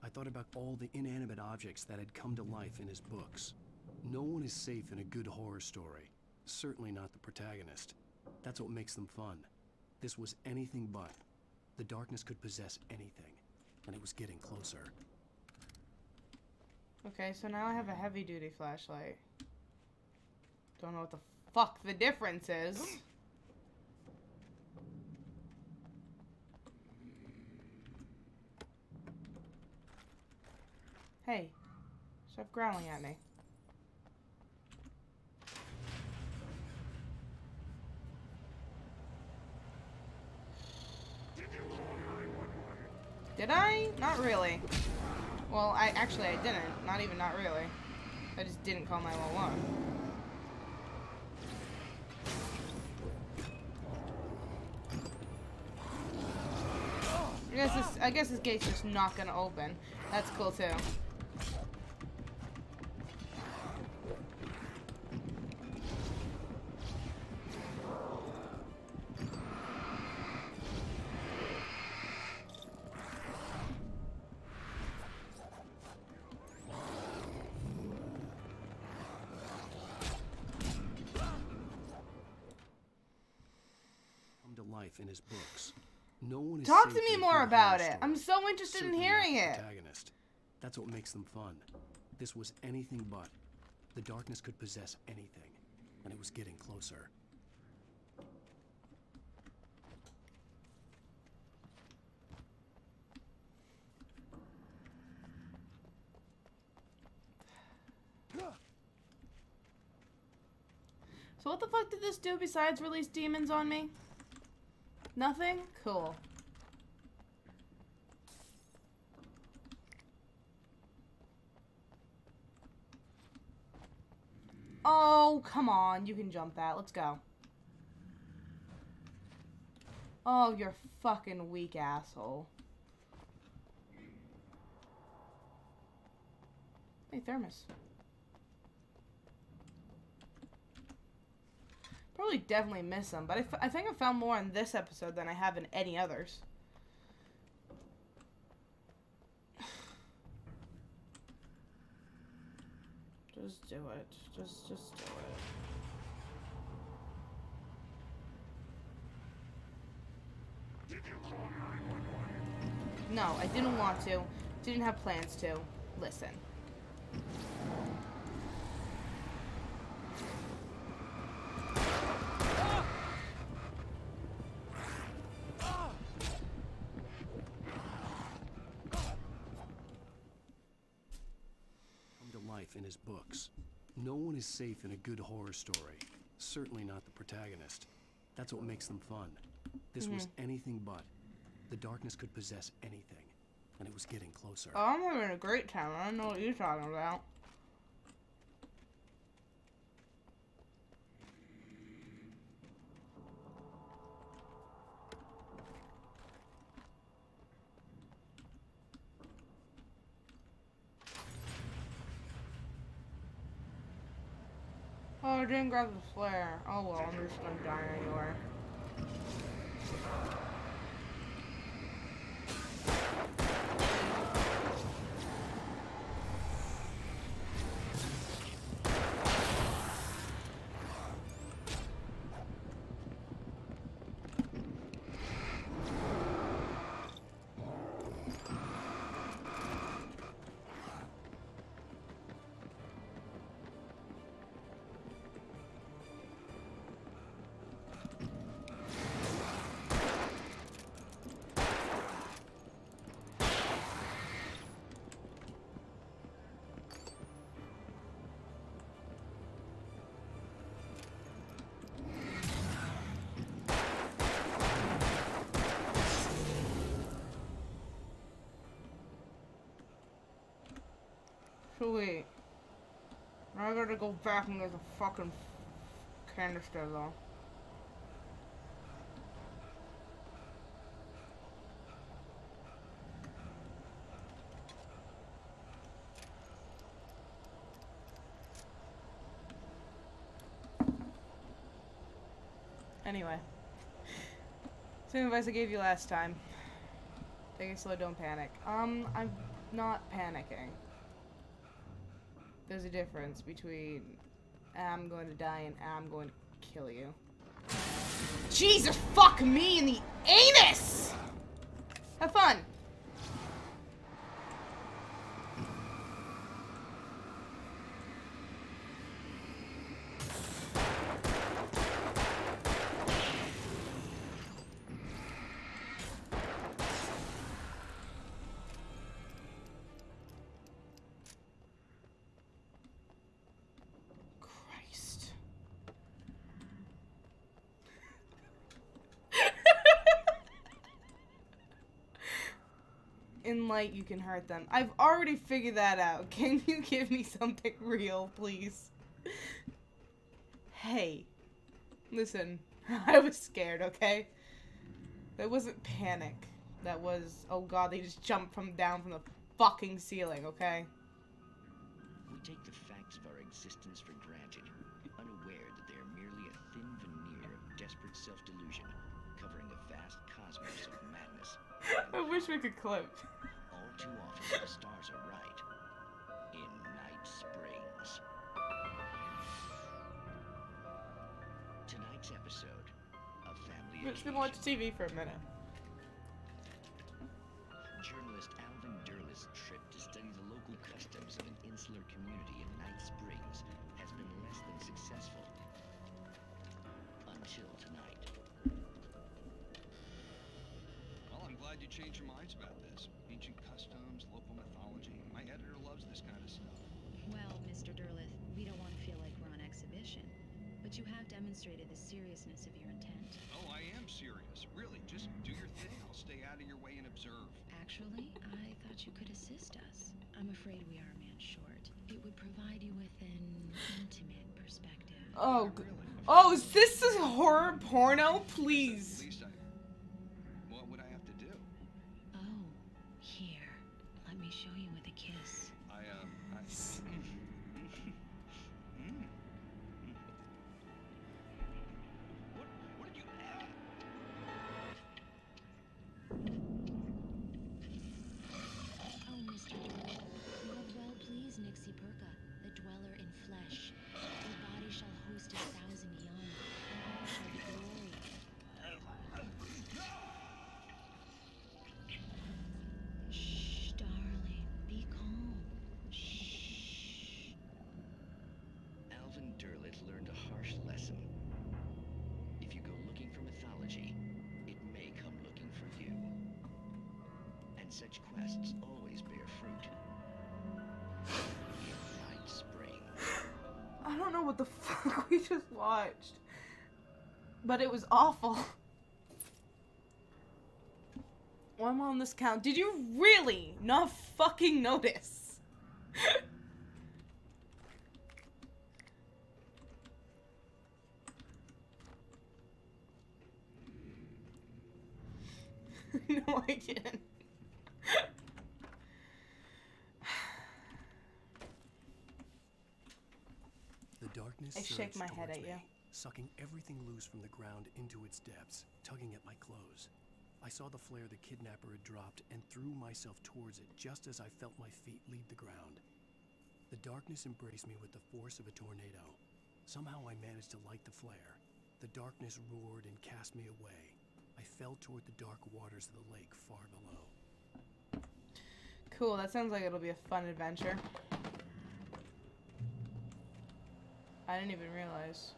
I thought about all the inanimate objects that had come to life in his books. No one is safe in a good horror story. Certainly not the protagonist. That's what makes them fun. This was anything but. The darkness could possess anything, and it was getting closer.
Okay, so now I have a heavy-duty flashlight. Don't know what the fuck the difference is. Hey, stop growling at me. Did I? Not really. Well, I didn't. Not even not really. I just didn't call 911. I guess this gate's just not gonna open. That's cool too.
In his books. No one is
Talk to me more about it. I'm so interested in hearing it.
Protagonist. That's what makes them fun. This was anything but. The darkness could possess anything, and it was getting closer.
So what the fuck did this do besides release demons on me? Nothing? Cool. Oh, come on. You can jump that. Let's go. Oh, you're fucking weak asshole. Hey, thermos. Probably definitely miss them, but I think I found more in this episode than I have in any others. Just do it. Just do it. No, I didn't want to. Didn't have plans to. Listen.
Come to life in his books. No one is safe in a good horror story. Certainly not the protagonist. That's what makes them fun. This was anything but. The darkness could possess anything, and it was getting closer.
Oh, I'm having a great time. I don't know what you're talking about. Oh, I didn't grab the flare. Oh well, I'm just gonna die anyway. Sweet. Now I gotta go back and get the fucking canister though. Anyway. Same advice I gave you last time. Take it slow, don't panic. I'm not panicking. There's a difference between I'm going to die and I'm going to kill you. Jesus, fuck me in the anus! Have fun! In light, you can hurt them. I've already figured that out. Can you give me something real, please? Hey. Listen. I was scared, okay? That wasn't panic. That was, oh god, they just jumped down from the fucking ceiling, okay?
We take the facts of our existence for granted, unaware that they are merely a thin veneer of desperate self-delusion, covering a vast cosmos of madness.
I wish we could clip.
All too often, the stars are right. In Night Springs. Tonight's episode of Family
I'm just gonna watch TV for a minute.
Journalist Alvin Durlis' trip to study the local customs of an insular community in Night Springs has been less than successful. Until tonight.
Well, I'm glad you changed your minds about this. Ancient customs, local mythology. My editor loves this kind of stuff.
Well, Mr. Durlith, we don't want to feel like we're on exhibition. but you have demonstrated the seriousness of your intent.
Oh, I am serious. Really, just do your thing. I'll stay out of your way and observe.
Actually, I thought you could assist us. I'm afraid we are a man short. It would provide you with an intimate perspective.
Oh, oh, is this a horror porno? Please.
What would I have to do?
Oh, here. Let me show you with a kiss.
What did you add?
Oh, Mr. Dorrit, you have well pleased Nixie Perka, the dweller in flesh. Your body shall host 1,000 young, and all shall be glory. Shh, darling, be calm. Shh.
Alvin Derlett learned a harsh lesson. If you go looking for mythology, it may come looking for you. And such quests always bear fruit. Night spring.
I don't know what the fuck we just watched, but it was awful. Why am I on this count? Did you really not fucking notice? No, I didn't.
The darkness
I shake
surged
my head
towards
at
me,
you.
sucking everything loose from the ground into its depths, tugging at my clothes. I saw the flare the kidnapper had dropped and threw myself towards it just as I felt my feet leave the ground. The darkness embraced me with the force of a tornado. Somehow I managed to light the flare. The darkness roared and cast me away. I fell toward the dark waters of the lake far below.
Cool, that sounds like it'll be a fun adventure. I didn't even realize.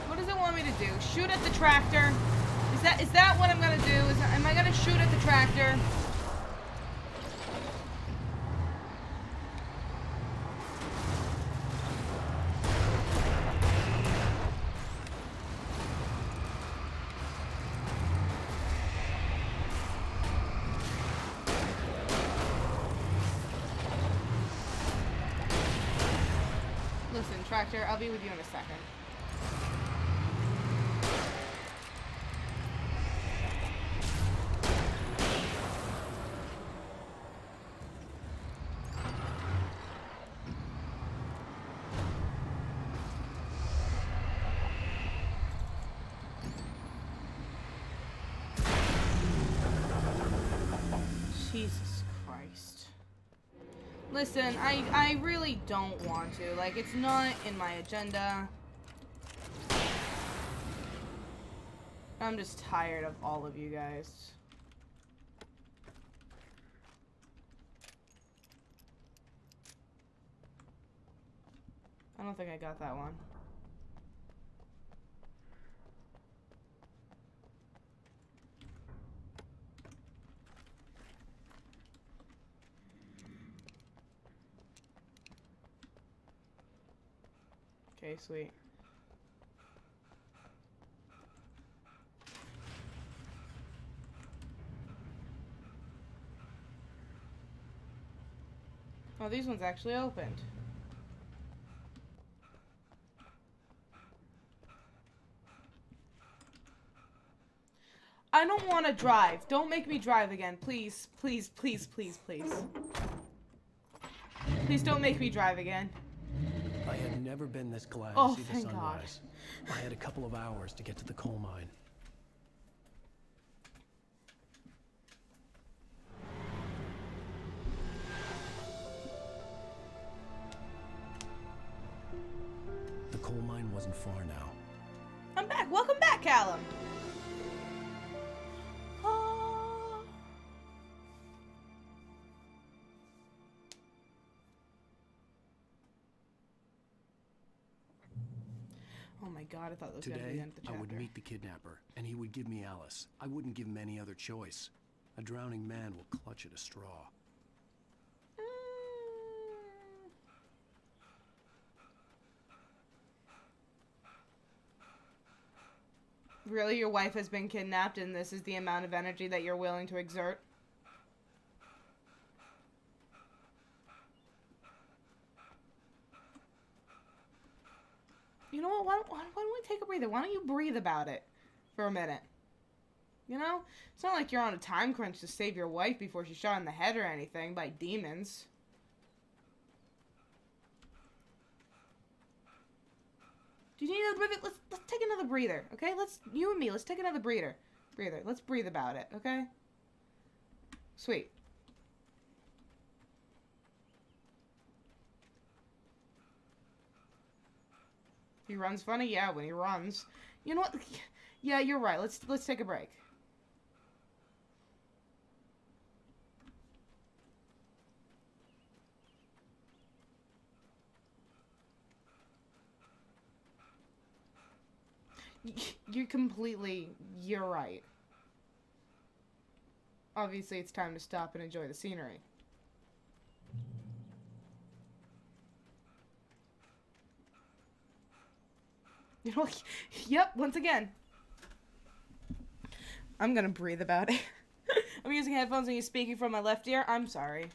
What does it want me to do? Shoot at the tractor? Is that what I'm gonna do? Am I gonna shoot at the tractor? Listen, tractor, I'll be with you in a second. Jesus Christ. Listen, I really don't want to. Like, it's not in my agenda. I'm just tired of all of you guys. I don't think I got that one. Okay, sweet. Oh, these ones actually opened. I don't want to drive. Don't make me drive again. Please, please, please, please, please. Please don't make me drive again.
I had never been this glad
Oh,
to see the
thank
sunrise. I had a couple of hours to get to the coal mine. The coal mine wasn't far now.
I'm back. Welcome back, Callum. Oh. Oh my god, I thought that was going to be the
Today,
end of the
I
chapter.
would meet the kidnapper, and he would give me Alice. I wouldn't give him any other choice. A drowning man will clutch at a straw.
Really? Your wife has been kidnapped and this is the amount of energy that you're willing to exert? You know what? Why don't we take a breather? Why don't you breathe about it for a minute? You know? It's not like you're on a time crunch to save your wife before she's shot in the head or anything by demons. Do you need another breather? Let's take another breather, okay? You and me, let's take another breather. Let's breathe about it, okay? Sweet. He runs funny? Yeah, when he runs. You know what? Yeah, you're right. Let's take a break. You're right. Obviously, it's time to stop and enjoy the scenery. You know, yep, once again. I'm gonna breathe about it. I'm using headphones and he's speaking from my left ear. I'm sorry.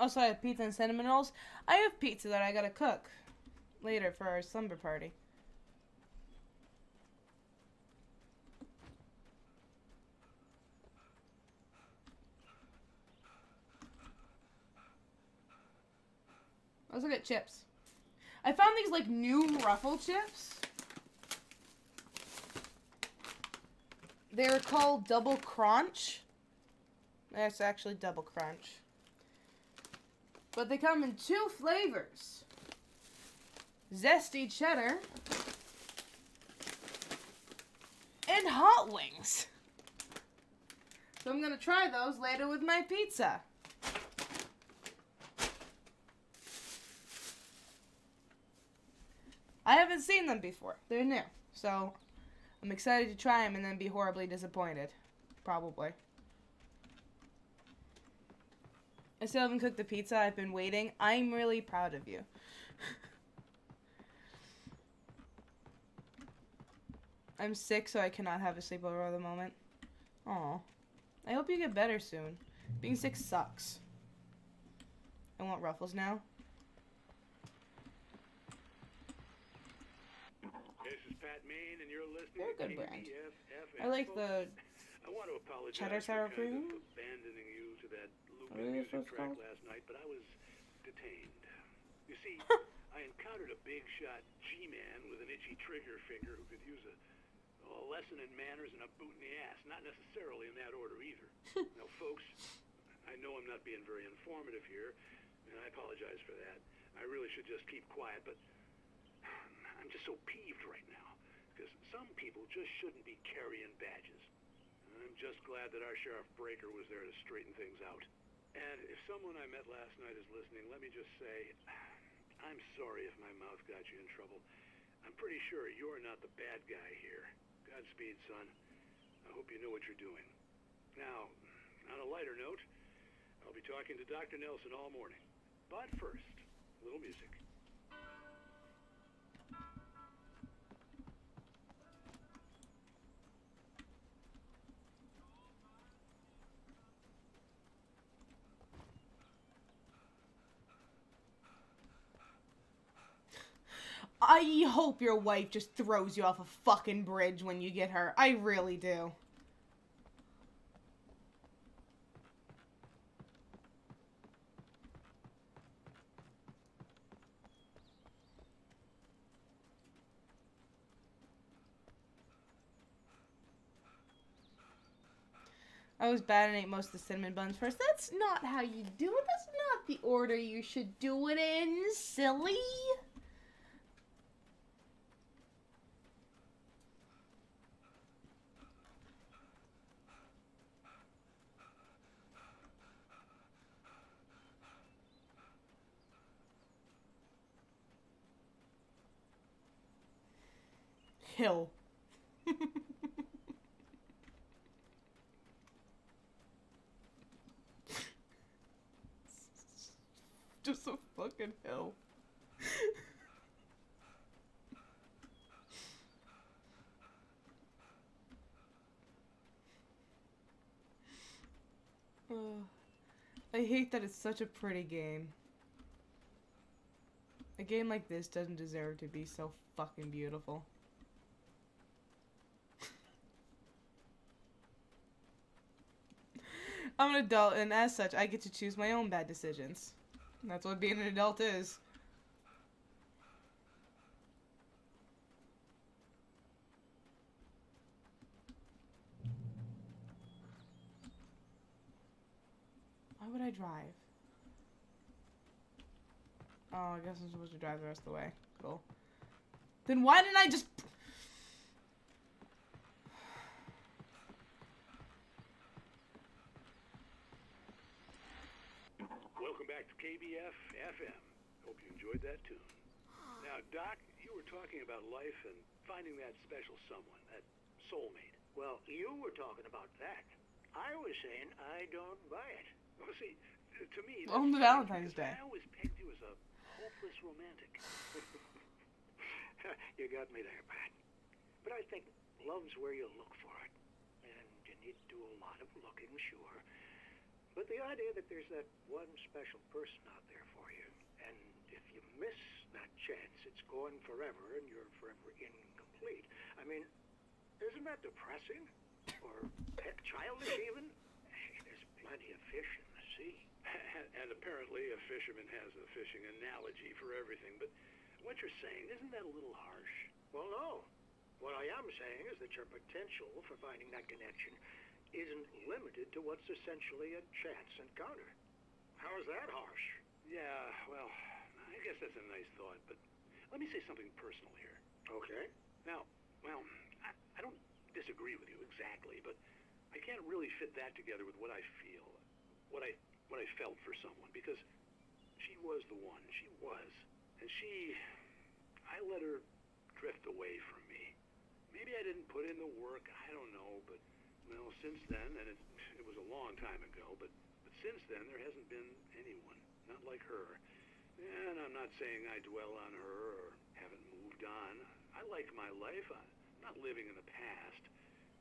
Also, I have pizza and cinnamon rolls. I have pizza that I gotta cook later for our slumber party. Let's look at chips. I found these like new Ruffle chips. They're called Double Crunch. That's actually Double Crunch. But they come in 2 flavors. Zesty cheddar and hot wings. So I'm gonna try those later with my pizza. I haven't seen them before. They're new. So I'm excited to try them and then be horribly disappointed. Probably. I still haven't cooked the pizza. I've been waiting. I'm really proud of you. I'm sick, so I cannot have a sleepover at the moment. Aw. I hope you get better soon. Being sick sucks. I want Ruffles now.
This is Pat Main, and you're listening
They're a good
to
brand.
KBFF.
I like the
I want to apologize
cheddar
for
sour
kind
cream.
of abandoning you to that
What are
looping
they
music
supposed to
track
call?
last night, but I was detained. You see, I encountered a big shot G-man with an itchy trigger finger who could use a lesson in manners and a boot in the ass. Not necessarily in that order either. Now, folks, I know I'm not being very informative here, and I apologize for that. I really should just keep quiet, but I'm just so peeved right now, because some people just shouldn't be carrying badges. I'm just glad that our Sheriff Breaker was there to straighten things out. And if someone I met last night is listening, let me just say, I'm sorry if my mouth got you in trouble. I'm pretty sure you're not the bad guy here. Godspeed, son. I hope you know what you're doing. Now, on a lighter note, I'll be talking to Dr. Nelson all morning. But first, a little music.
I hope your wife just throws you off a fucking bridge when you get her. I really do. I was bad and ate most of the cinnamon buns first. That's not how you do it. That's not the order you should do it in, silly. Hill. Just a fucking hill. I hate that it's such a pretty game. A game like this doesn't deserve to be so fucking beautiful. I'm an adult, and as such, I get to choose my own bad decisions. That's what being an adult is. Why would I drive? Oh, I guess I'm supposed to drive the rest of the way. Cool. Then why didn't I just...
Welcome back to KBF FM. Hope you enjoyed that tune. Now, Doc, you were talking about life and finding that special someone, that soulmate.
Well, you were talking about that. I was saying I don't buy it.
Well, see, to me,
On the Valentine's Day.
I always pegged you as a hopeless romantic.
You got me there, Pat. But I think love's where you look for it. And you need to do a lot of looking, sure. But the idea that there's that one special person out there for you, and if you miss that chance, it's gone forever and you're forever incomplete. I mean, isn't that depressing? Or heck, childish even? There's plenty of fish in the sea.
And apparently a fisherman has a fishing analogy for everything, but what you're saying, isn't that a little harsh?
Well, no. What I am saying is that your potential for finding that connection isn't limited to what's essentially a chance encounter. How is that harsh?
Yeah, well, I guess that's a nice thought, but let me say something personal here.
Okay.
Now, well, I don't disagree with you exactly, but I can't really fit that together with what I feel, what I felt for someone, because she was the one. She was. And I let her drift away from me. Maybe I didn't put in the work, I don't know, but, well, since then, and it was a long time ago, but since then, there hasn't been anyone, not like her. And I'm not saying I dwell on her or haven't moved on. I like my life. I'm not living in the past,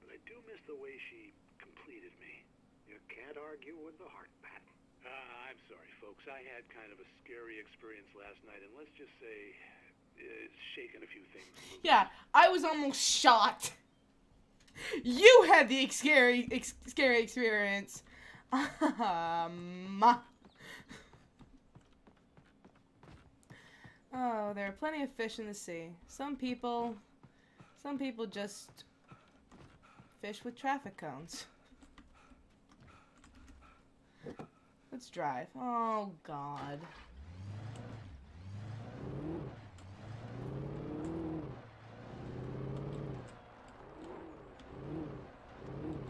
but I do miss the way she completed me.
You can't argue with the heart, Pat.
I'm sorry, folks. I had kind of a scary experience last night, and let's just say it's shaken a few things.
Yeah, I was almost shot. You had the scary experience. Oh, there are plenty of fish in the sea. Some people just fish with traffic cones. Let's drive. Oh, God.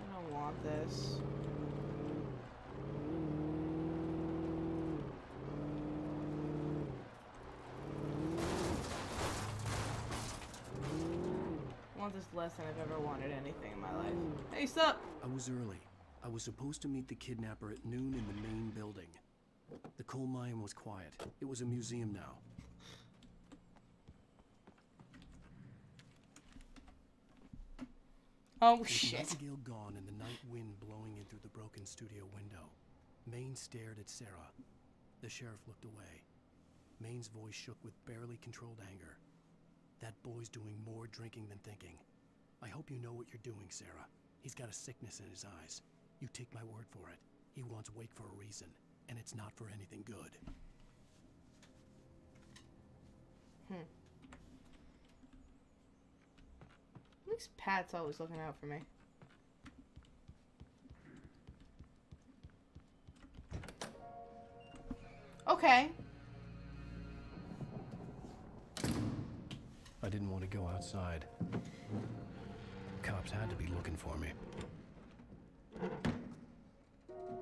I don't want this. I want this less than I've ever wanted anything in my life. Hey, sup?
I was early. I was supposed to meet the kidnapper at noon in the main building. The coal mine was quiet. It was a museum now.
Oh,
With
shit.
Nightingale gone and the night wind blowing in through the broken studio window, Maine stared at Sarah. The sheriff looked away. Maine's voice shook with barely controlled anger. That boy's doing more drinking than thinking. I hope you know what you're doing, Sarah. He's got a sickness in his eyes. You take my word for it. He wants Wake for a reason, and it's not for anything good.
At least Pat's always looking out for me. Okay.
I didn't want to go outside. Cops had to be looking for me.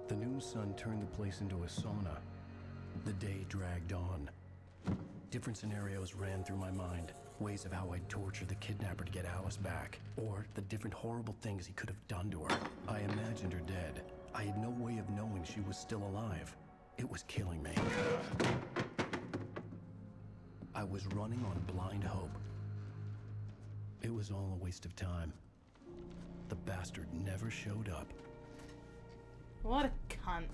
The noon sun turned the place into a sauna. The day dragged on. Different scenarios ran through my mind. Ways of how I'd torture the kidnapper to get Alice back. Or the different horrible things he could have done to her. I imagined her dead. I had no way of knowing she was still alive. It was killing me. I was running on blind hope. It was all a waste of time. The bastard never showed up.
What a cunt.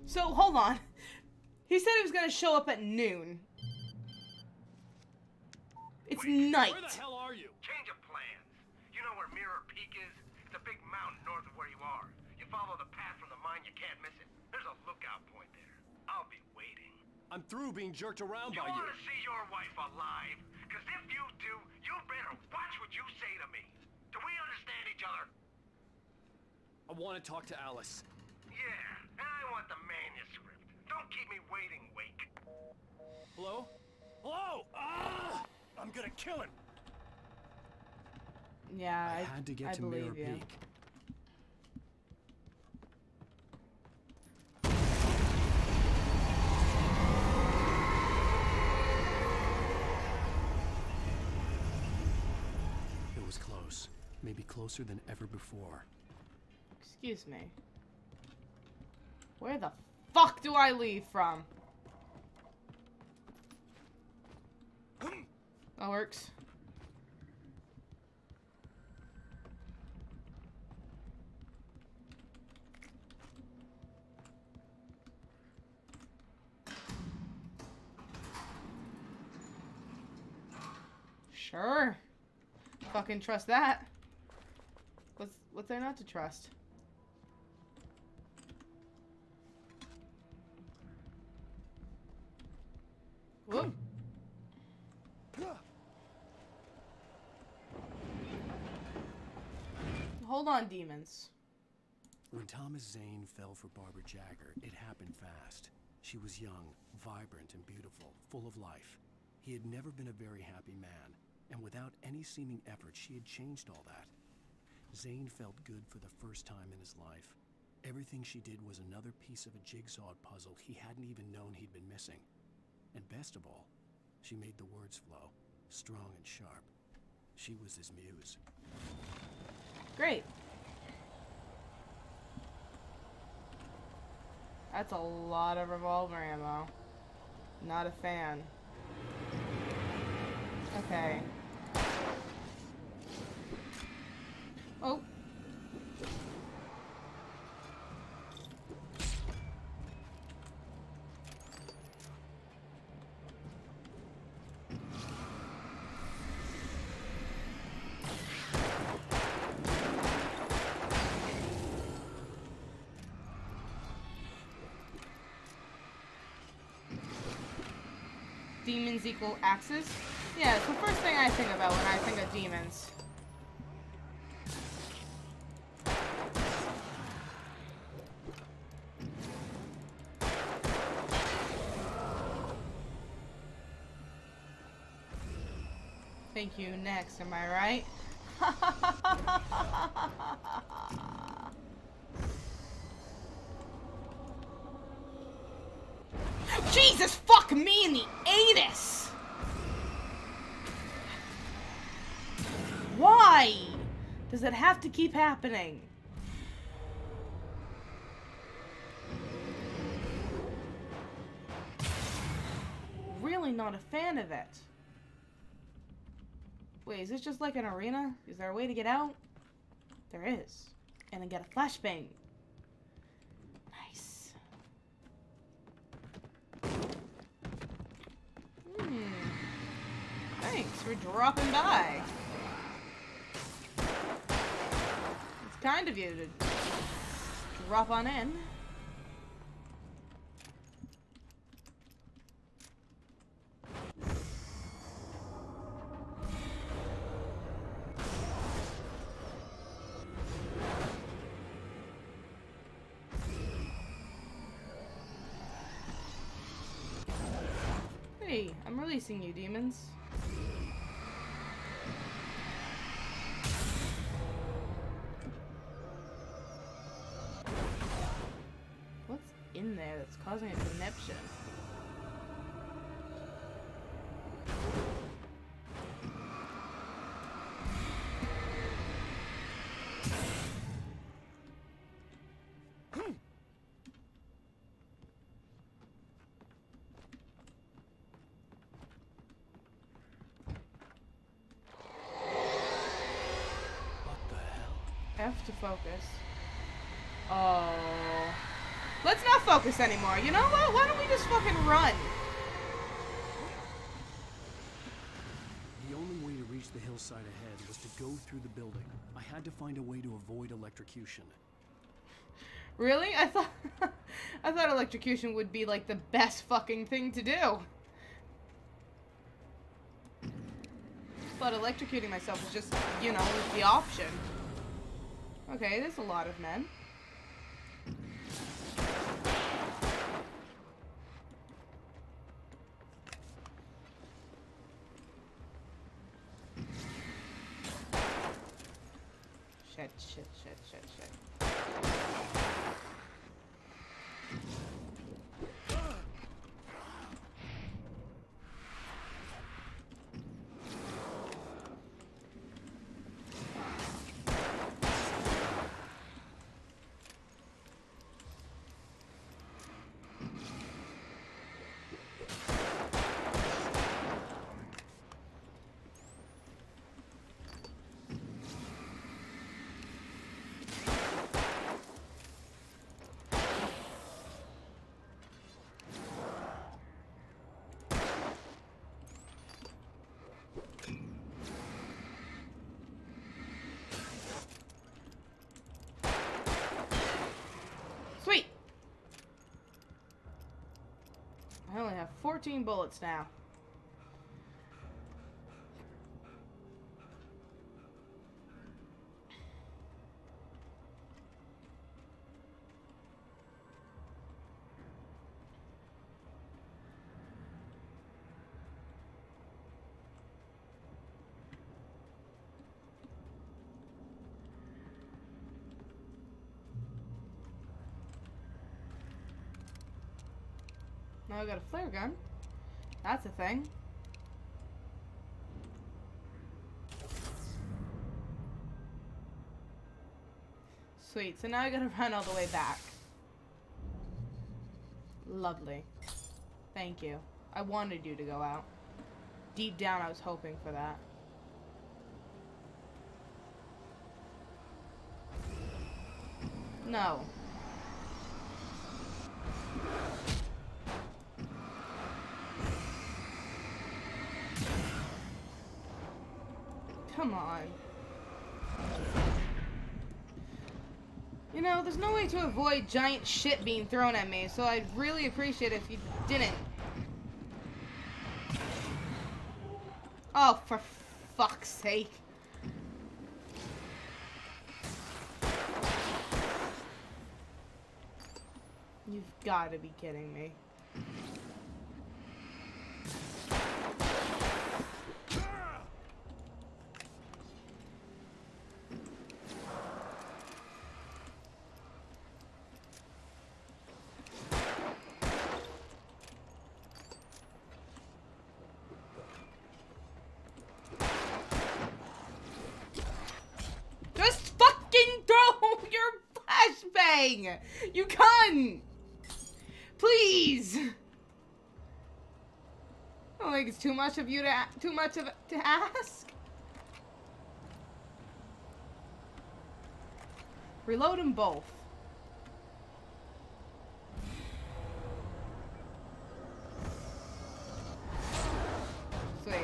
So, hold on. He said he was gonna show up at noon. It's night.
Where the hell are you? Change of plans. You know where Mirror Peak is? It's a big mountain north of where you are. You follow the path from the mine, you can't miss it. There's a lookout point there. I'll be waiting.
I'm through being jerked around by
You
you.
want to see your wife alive? Because if you do, you better watch what you say to me. Do we understand each other?
I want to talk to Alice.
Yeah, and I want the manuscript. Don't keep me waiting, Wake.
Hello? Hello? Ah! I'm gonna kill him.
Yeah,
I had to get to
believe
Mirror
you.
Peak. It was close. Maybe closer than ever before.
Excuse me. Where the fuck do I leave from? That works. Sure. Fucking trust that. What's there not to trust? Whoop. Hold on, demons.
When Thomas Zane fell for Barbara Jagger, it happened fast. She was young, vibrant, and beautiful, full of life. He had never been a very happy man, and without any seeming effort, she had changed all that. Zane felt good for the first time in his life. Everything she did was another piece of a jigsaw puzzle he hadn't even known he'd been missing. And best of all, she made the words flow, strong and sharp. She was his muse.
Great. That's a lot of revolver ammo. Not a fan. Okay. Oh. Demons equal axes? Yeah, it's the first thing I think about when I think of demons. Thank you. Next, am I right? Jesus, fuck me in the anus! Why does it have to keep happening? Really not a fan of it. Wait, is this just like an arena? Is there a way to get out? There is. And then get a flashbang. Nice. Thanks for dropping by. It's kind of you to drop on in. releasing you, demons. What's in there that's causing a conniption? F to focus. Oh. Let's not focus anymore. You know what? Why don't we just fucking run?
The only way to reach the hillside ahead was to go through the building. I had to find a way to avoid electrocution.
Really? I thought electrocution would be like the best fucking thing to do. But electrocuting myself was just, you know, the option. Okay, there's a lot of men. Shit. Sweet! I only have 14 bullets now. Now I got a flare gun. That's a thing. Sweet, so now I gotta run all the way back. Lovely. Thank you. I wanted you to go out. Deep down I was hoping for that. No. Come on. You know, there's no way to avoid giant shit being thrown at me, so I'd really appreciate it if you didn't. Oh, for fuck's sake. You've got to be kidding me. You cunt! Please! I don't think it's too much of you to ask. Reload them both. Sweet.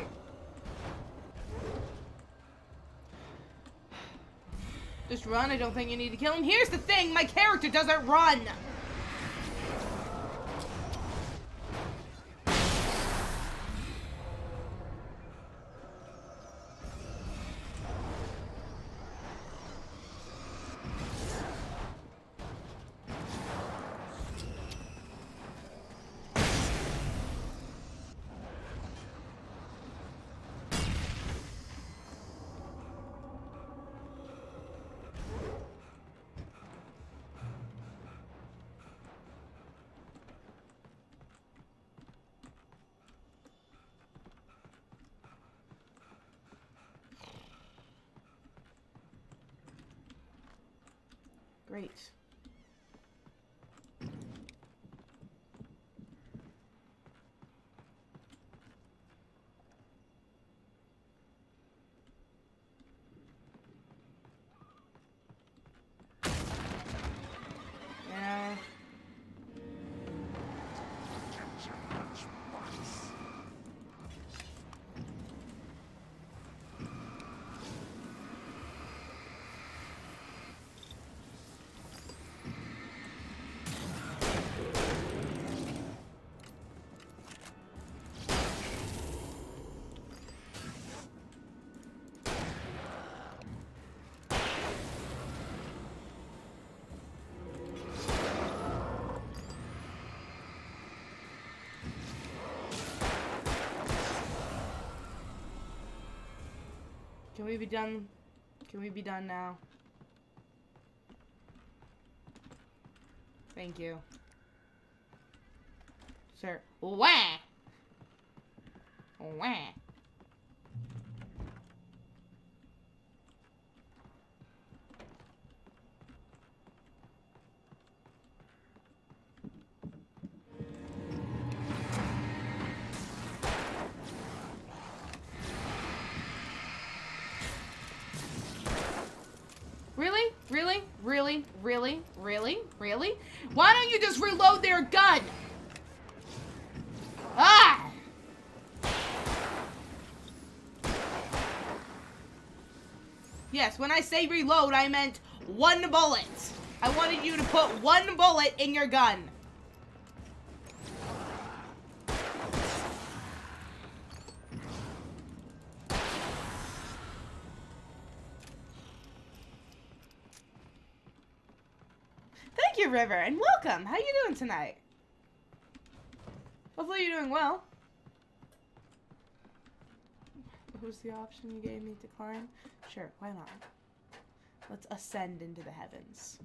Just run, I don't think you need to kill him. Here's the thing, my character doesn't run! Great. Yeah. Can we be done? Can we be done now? Thank you. Sir. Wah! Wah! Really? Really? Really? Really? Really? Really? Why don't you just reload their gun? Ah! Yes, when I say reload, I meant one bullet. I wanted you to put one bullet in your gun. Thank you, River, and welcome. How you doing tonight? Hopefully you're doing well. What was the option you gave me to climb? Sure, why not? Let's ascend into the heavens.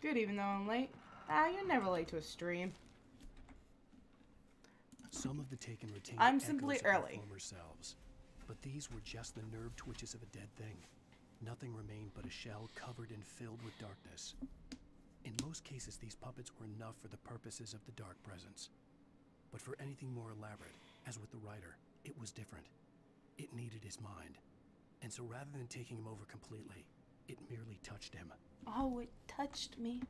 Good, even though I'm late. Ah, you're never late to a stream.
Some of the taken retained
I'm simply
echoes of their
early.
former selves, but these were just the nerve twitches of a dead thing. Nothing remained but a shell covered and filled with darkness. In most cases, these puppets were enough for the purposes of the dark presence. But for anything more elaborate, as with the writer, it was different. It needed his mind. And so rather than taking him over completely, it merely touched him.
Oh, it touched me.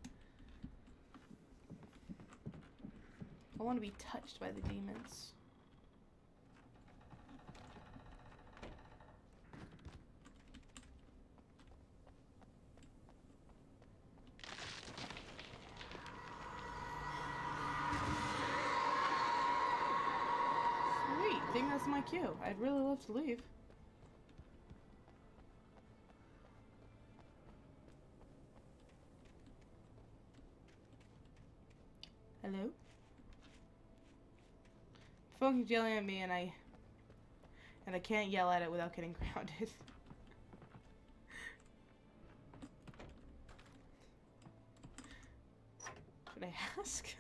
I want to be touched by the demons. Sweet, I think that's my cue. I'd really love to leave. Hello? Phone keeps yelling at me and I can't yell at it without getting grounded. Should I ask?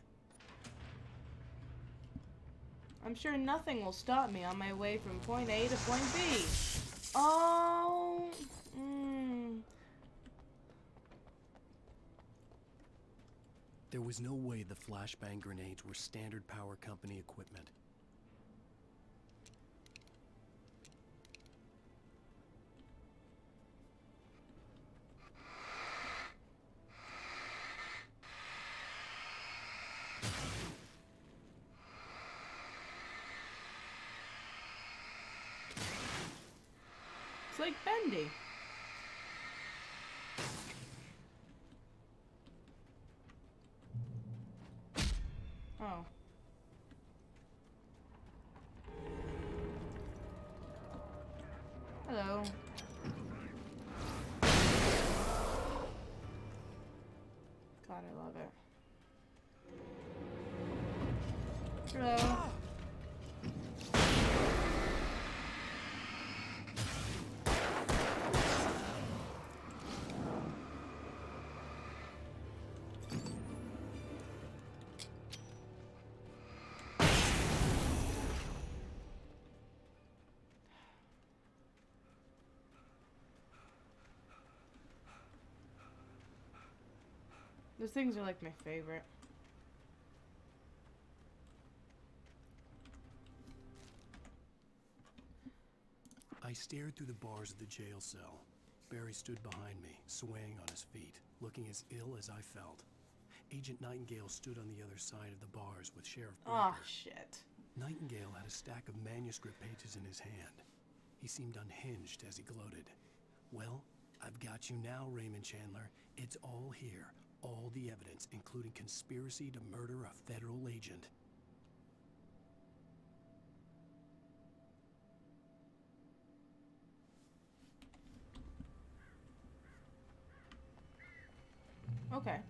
I'm sure nothing will stop me on my way from point A to point B. Oh.
There was no way the flashbang grenades were standard power company equipment.
It's like bendy. Oh. Hello. God, I love it. Hello. Those things are like my favorite.
I stared through the bars of the jail cell. Barry stood behind me, swaying on his feet, looking as ill as I felt. Agent Nightingale stood on the other side of the bars with Sheriff Brink.
Oh, shit.
Nightingale had a stack of manuscript pages in his hand. He seemed unhinged as he gloated. Well, I've got you now, Raymond Chandler. It's all here. All the evidence, including conspiracy to murder a federal agent.
Okay.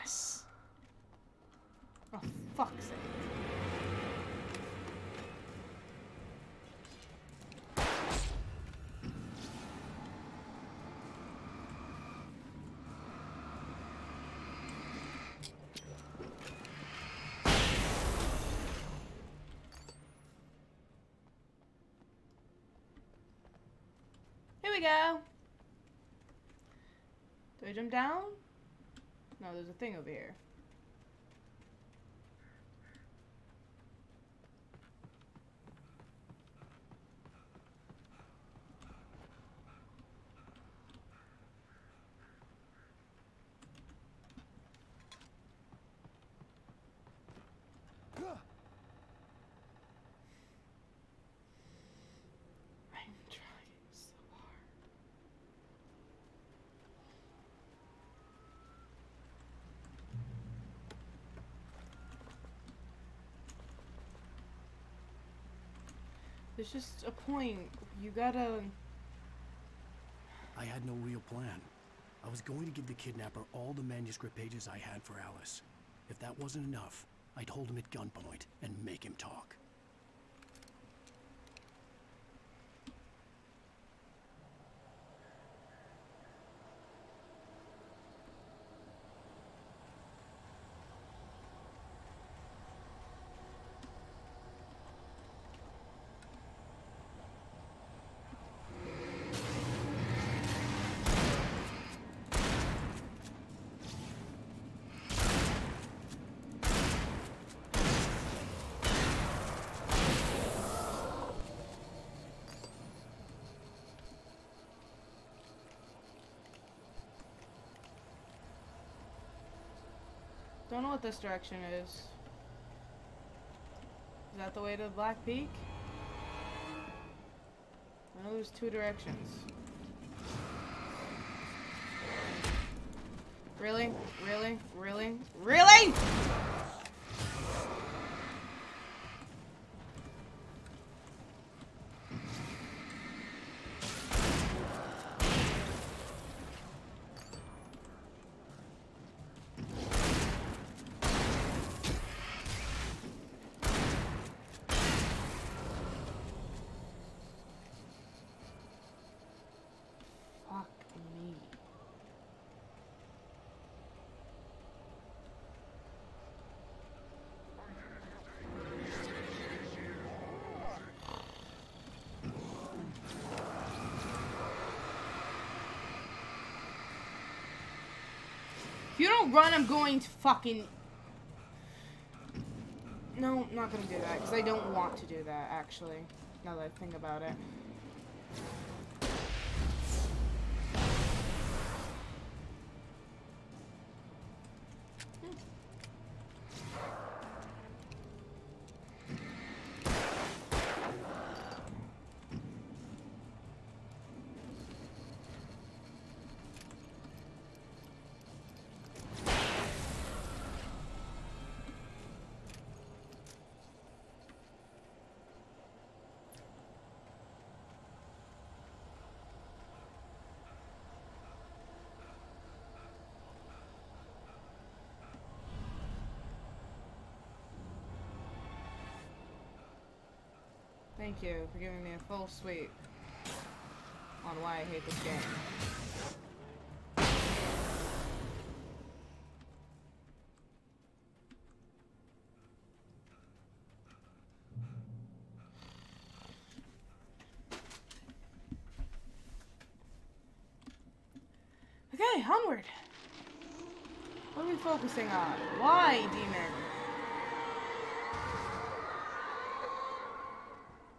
Yes. Oh, fuck's sake. Here we go. Do I jump down? No, there's a thing over here. I'm trying so hard. There's just a point. You gotta...
I had no real plan. I was going to give the kidnapper all the manuscript pages I had for Alice. If that wasn't enough, I'd hold him at gunpoint and make him talk.
Don't know what this direction is. Is that the way to Black Peak? I know there's two directions. Really? Really? Really? Really? If you don't run, I'm going to fucking... No, I'm not gonna do that, because I don't want to do that, actually. Now that I think about it. Thank you for giving me a full sweep on why I hate this game. Okay, onward. What are we focusing on? Why, demon?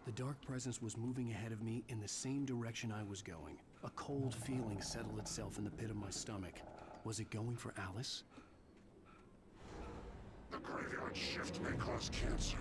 The dark presence was moving ahead of me in the same direction I was going. A cold feeling settled itself in the pit of my stomach. Was it going for Alice?
The graveyard shift may cause cancer.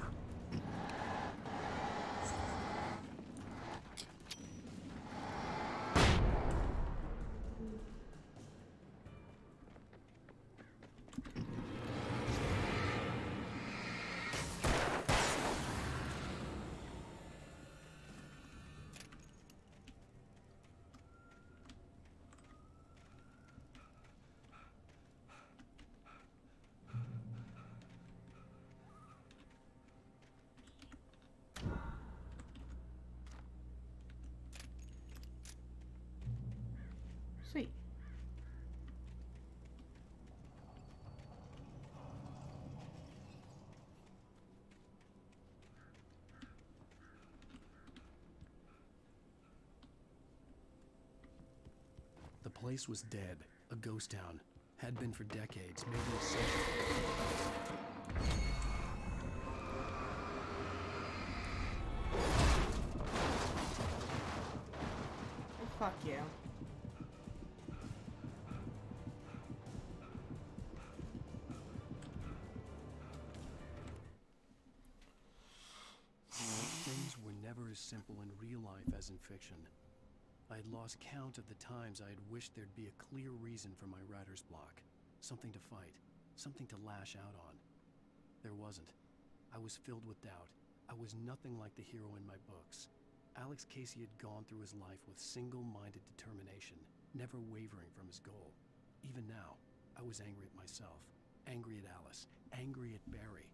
Sweet.
The place was dead, a ghost town. Had been for decades, maybe a century.
Oh, fuck you.
Things were never as simple in real life as in fiction. I had lost count of the times I had wished there'd be a clear reason for my writer's block. Something to fight, something to lash out on. There wasn't. I was filled with doubt. I was nothing like the hero in my books. Alex Casey had gone through his life with single-minded determination, never wavering from his goal. Even now, I was angry at myself, angry at Alice, angry at Barry.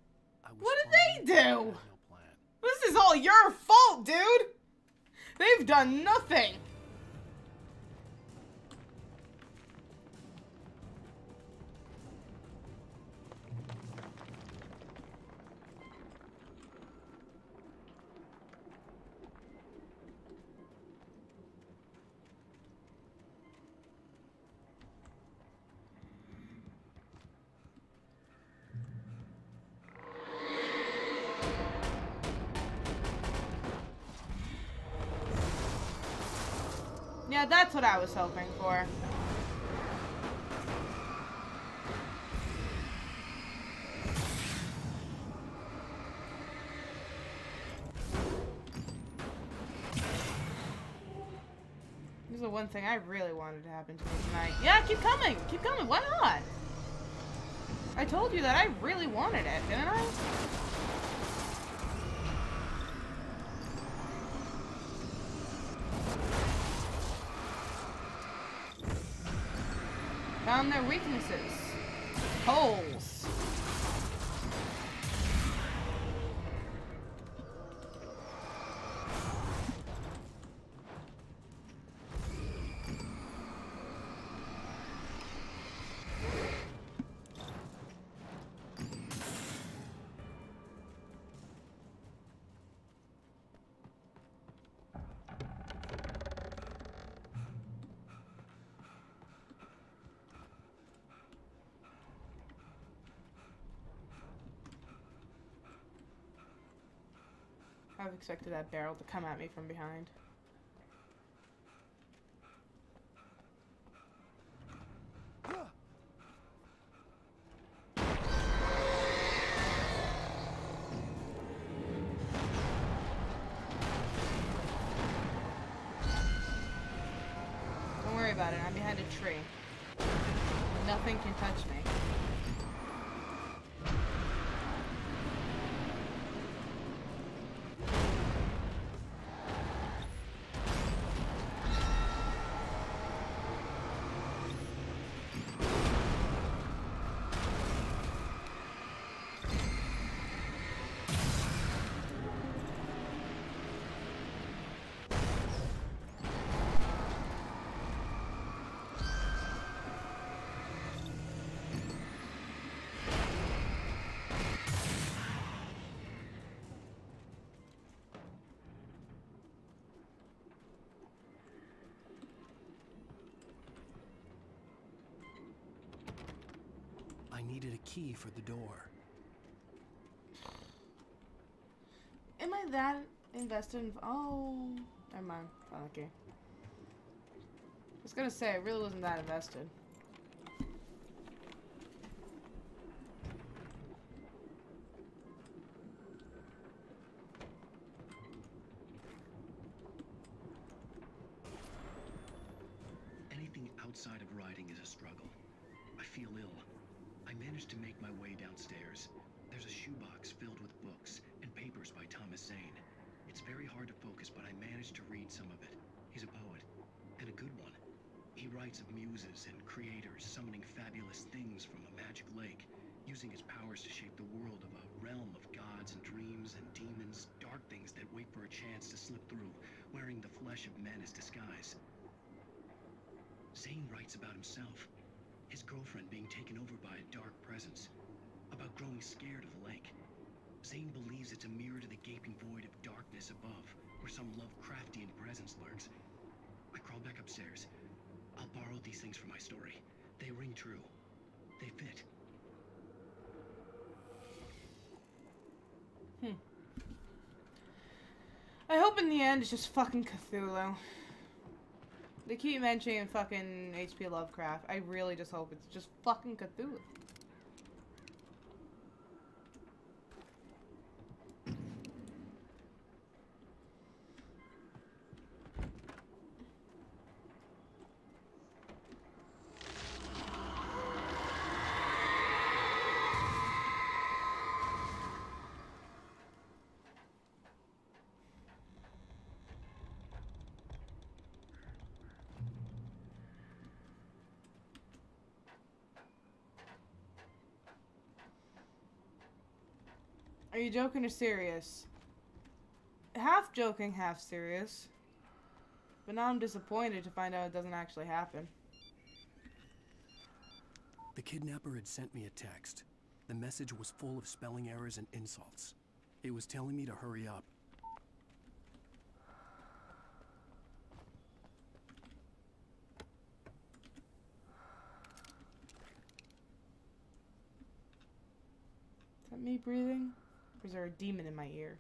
I was
What did they do?
no plan.
This is all your fault, dude! They've done nothing! Yeah, that's what I was hoping for. This is the one thing I really wanted to happen to me tonight. Yeah, keep coming! Keep coming! Why not? I told you that I really wanted it, didn't I? Found their weaknesses. Holes. I've expected that barrel to come at me from behind. Don't worry about it, I'm behind a tree. Nothing can touch me.
I needed a key for the door.
Am I that invested in... Oh, never mind. Found the key. I was gonna say, I really wasn't that invested.
Anything outside of writing is a struggle. I feel ill. I managed to make my way downstairs. There's a shoebox filled with books and papers by Thomas Zane. It's very hard to focus, but I managed to read some of it. He's a poet, and a good one. He writes of muses and creators summoning fabulous things from a magic lake, using his powers to shape the world of a realm of gods and dreams and demons, dark things that wait for a chance to slip through, wearing the flesh of men as disguise. Zane writes about himself, his girlfriend being taken over by a dark presence, about growing scared of the lake. Zane believes it's a mirror to the gaping void of darkness above, where some Lovecraftian presence lurks. I crawl back upstairs. I'll borrow these things for my story. They ring true. They fit.
I hope in the end it's just fucking Cthulhu. They keep mentioning fucking H.P. Lovecraft. I really just hope it's just fucking Cthulhu. Are you joking or serious? Half joking, half serious. But now I'm disappointed to find out it doesn't actually happen.
The kidnapper had sent me a text. The message was full of spelling errors and insults. It was telling me to hurry up.
Is that me breathing? Or is there a demon in my ear?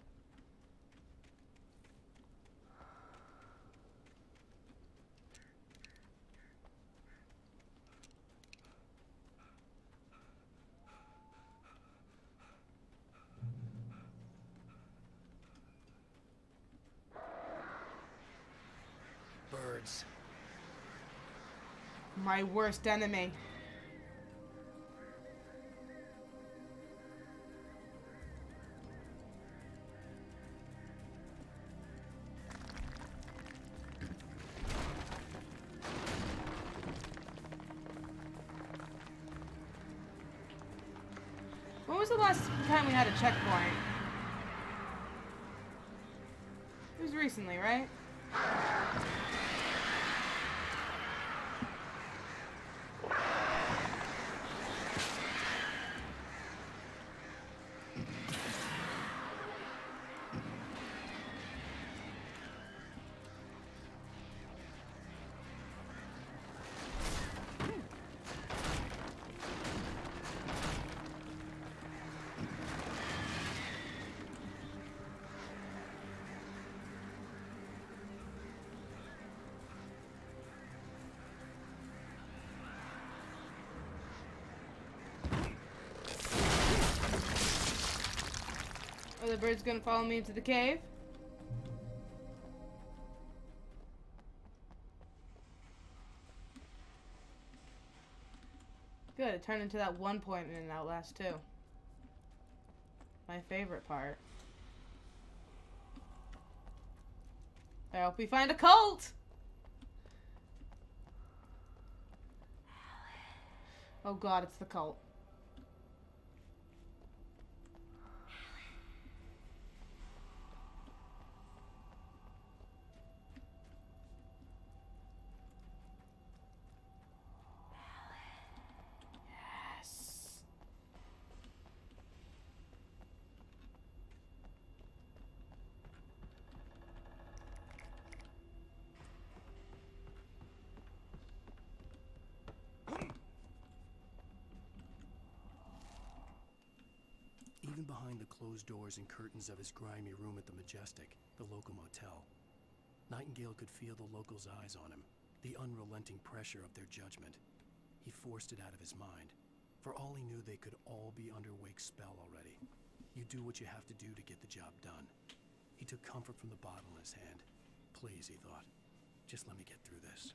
Birds.
My worst enemy. When was the last time we had a checkpoint? It was recently, right? Are the birds gonna follow me into the cave? Good, it turned into that one point in Outlast 2. My favorite part. I hope we find a cult! Oh god, it's the cult.
behind the closed doors and curtains of his grimy room at the Majestic, the local motel. Nightingale could feel the locals' eyes on him, the unrelenting pressure of their judgment. He forced it out of his mind. For all he knew, they could all be under Wake's spell already. You do what you have to do to get the job done. He took comfort from the bottle in his hand. Please, he thought, just let me get through this.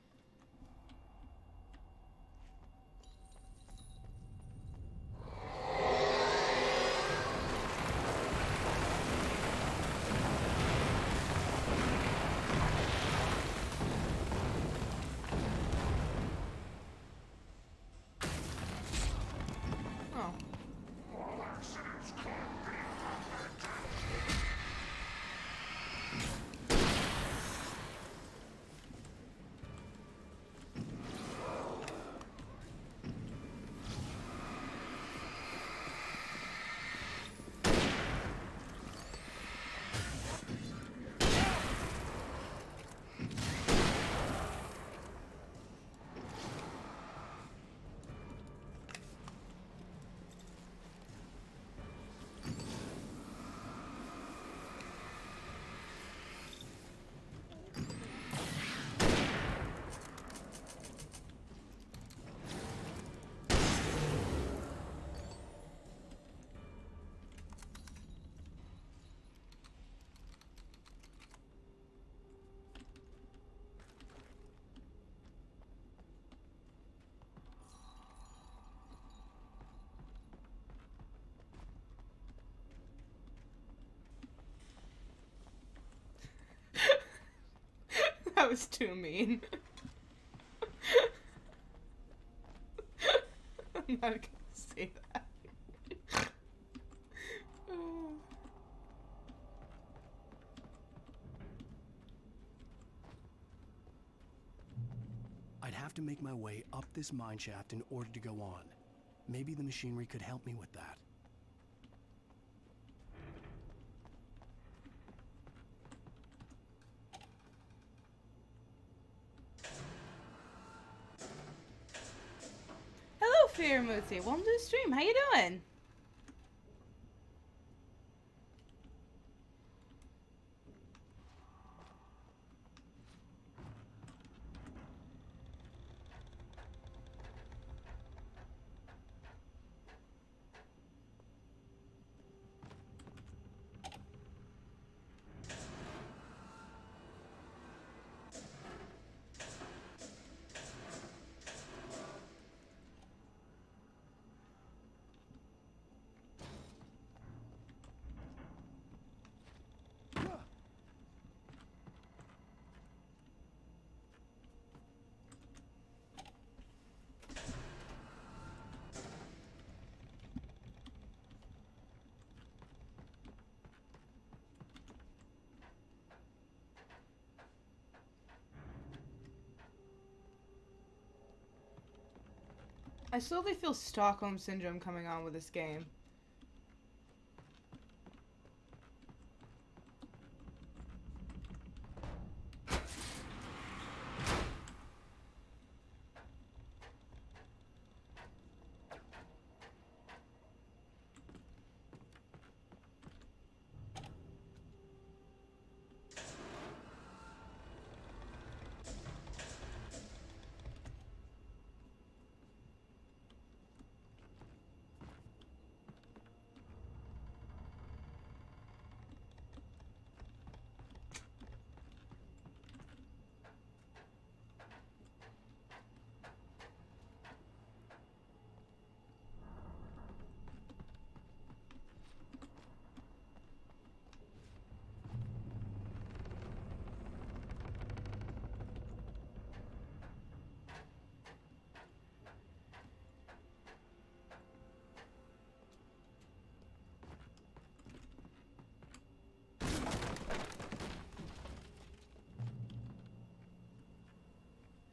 That was too mean. I'm not gonna say that.
I'd have to make my way up this mine shaft in order to go on. Maybe the machinery could help me with that.
Hello, Fearmooty. Welcome to the stream. How you doing? I slowly feel Stockholm Syndrome coming on with this game.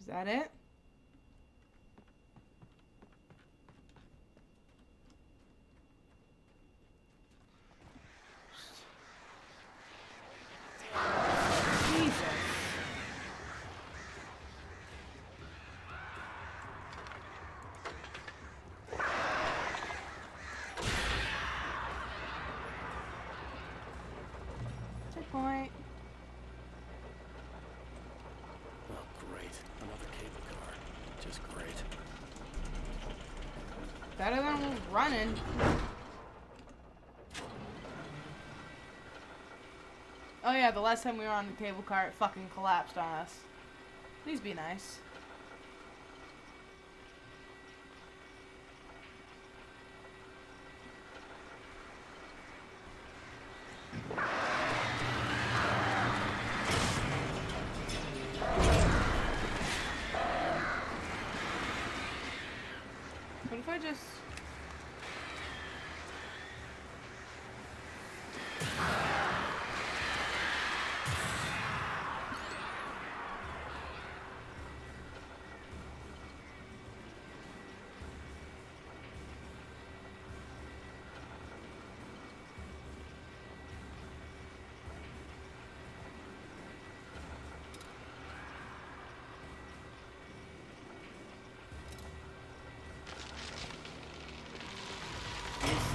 Is that it? Jesus. checkpoint.
Oh, great. Another cable car. Just great.
Better than running. Oh yeah, the last time we were on the cable car, it fucking collapsed on us. Please be nice. What if I just...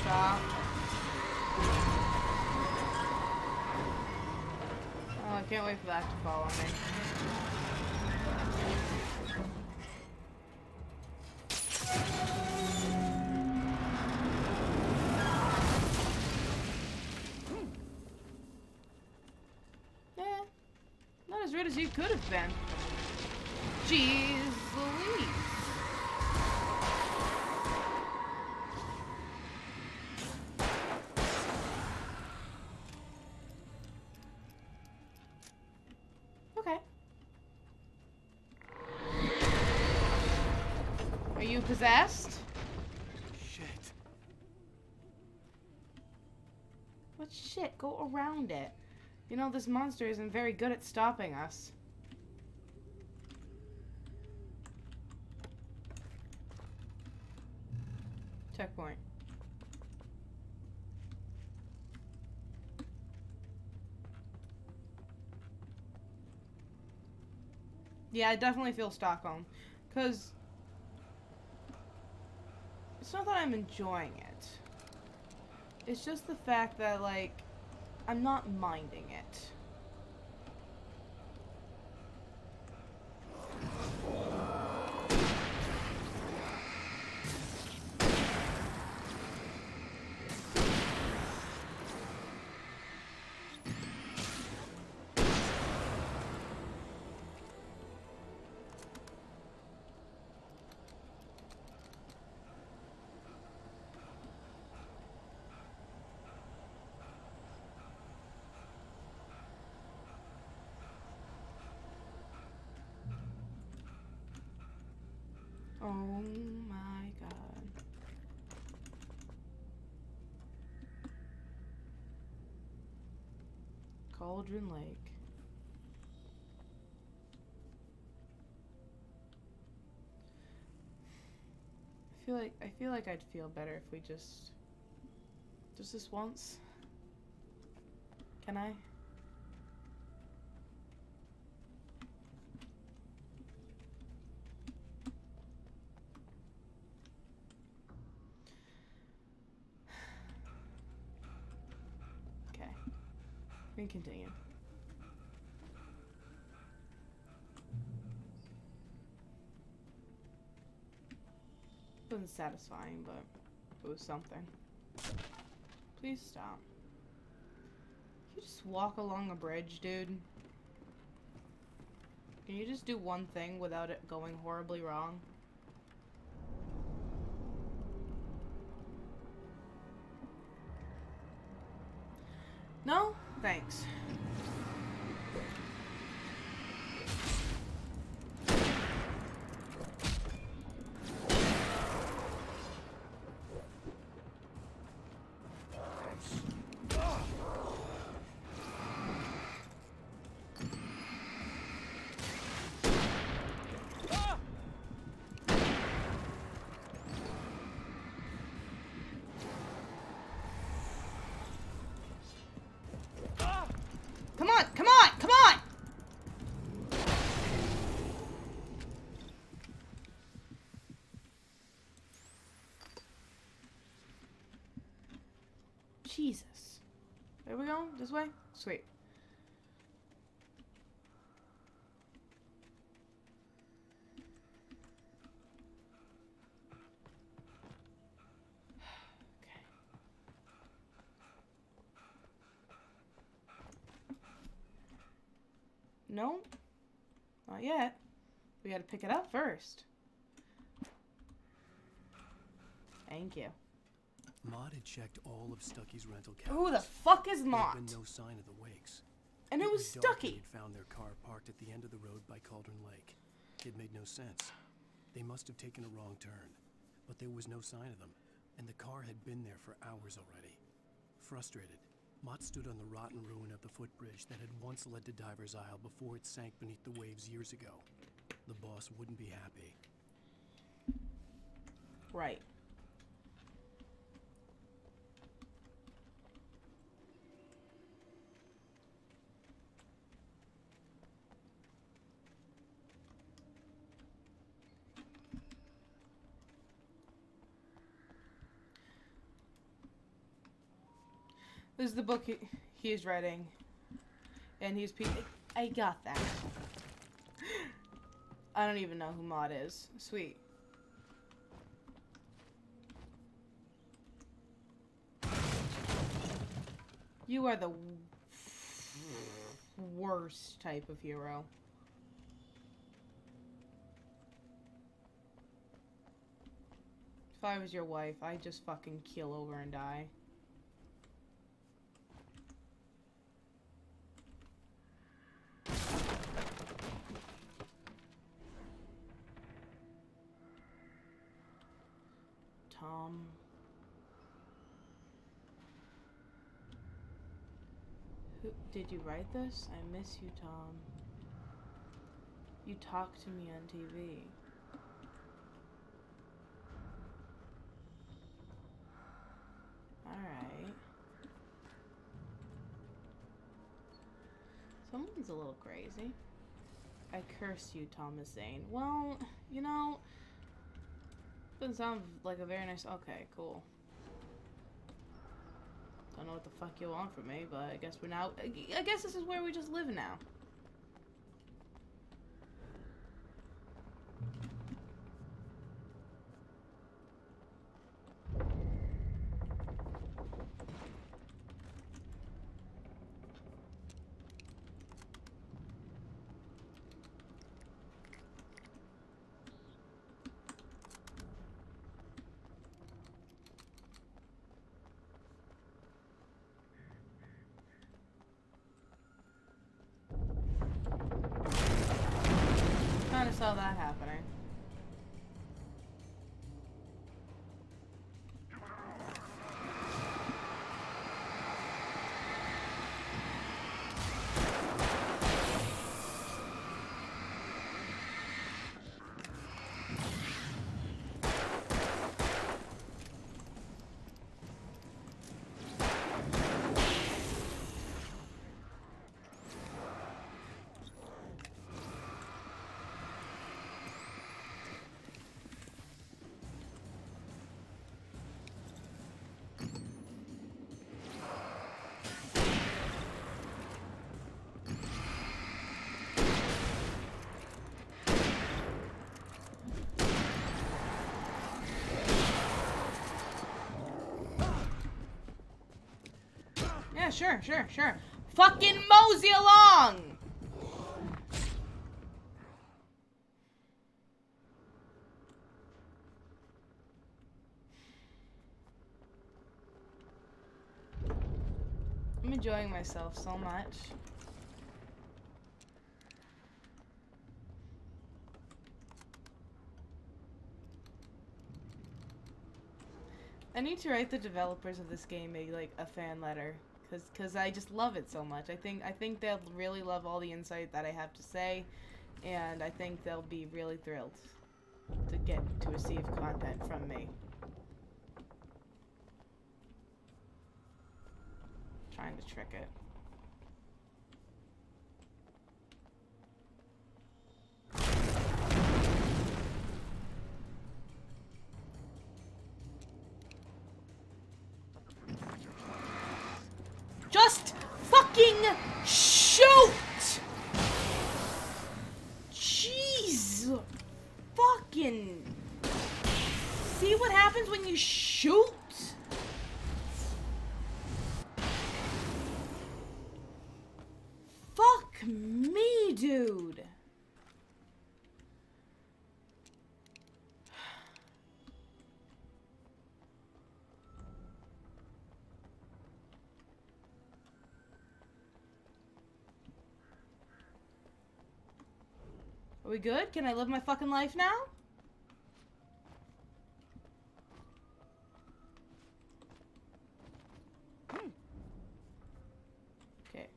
Stop. Oh, I can't wait for that to fall on me. Yeah, not as rude as you could have been. Jeez Louise. Okay. Are you possessed?
Shit.
What shit? Go around it. You know, this monster isn't very good at stopping us. Checkpoint. Yeah, I definitely feel Stockholm. Because it's not that I'm enjoying it. It's just the fact that, like, I'm not minding it. Oh my god. Cauldron Lake. I feel like I'd feel better if we just this once. Can I? Okay. We can continue. It wasn't satisfying, but it was something. Please stop. Can you just walk along a bridge, dude? Can you just do one thing without it going horribly wrong? No? Thanks. Come on! Come on! Come on! Jesus. Where are we going? This way? Sweet. No. Not yet. We gotta pick it up first. Thank you.
Maud had checked all of Stucky's rental cabins.
Who the fuck is Maud?
There had been no sign of the wakes.
And it was Stucky.
Had found their car parked at the end of the road by Cauldron Lake. It made no sense. They must have taken a wrong turn, but there was no sign of them, and the car had been there for hours already. Frustrated, Mott stood on the rotten ruin of the footbridge that had once led to Diver's Isle before it sank beneath the waves years ago. The boss wouldn't be happy.
Right. This is the book he's writing, and he's I got that. I don't even know who Maud is. Sweet. You are the worst type of hero. If I was your wife, I'd just fucking keel over and die. Tom. Who did you write this? I miss you, Tom. You talked to me on TV. Alright. Someone's a little crazy. I curse you, Thomas Zane. Well, you know, doesn't sound like a very nice... Okay, cool. Don't know what the fuck you want from me, but I guess we're now... I guess this is where we just live now. Kind of saw that happening. Yeah, sure. Fucking mosey along! I'm enjoying myself so much. I need to write the developers of this game a fan letter. Cause I just love it so much. I think they'll really love all the insight that I have to say, and I think they'll be really thrilled to receive content from me. Trying to trick it. Just fucking shoot! Jeez. Fucking... See what happens when you shoot? Fuck me, dude. Are we good? Can I live my fucking life now? Okay.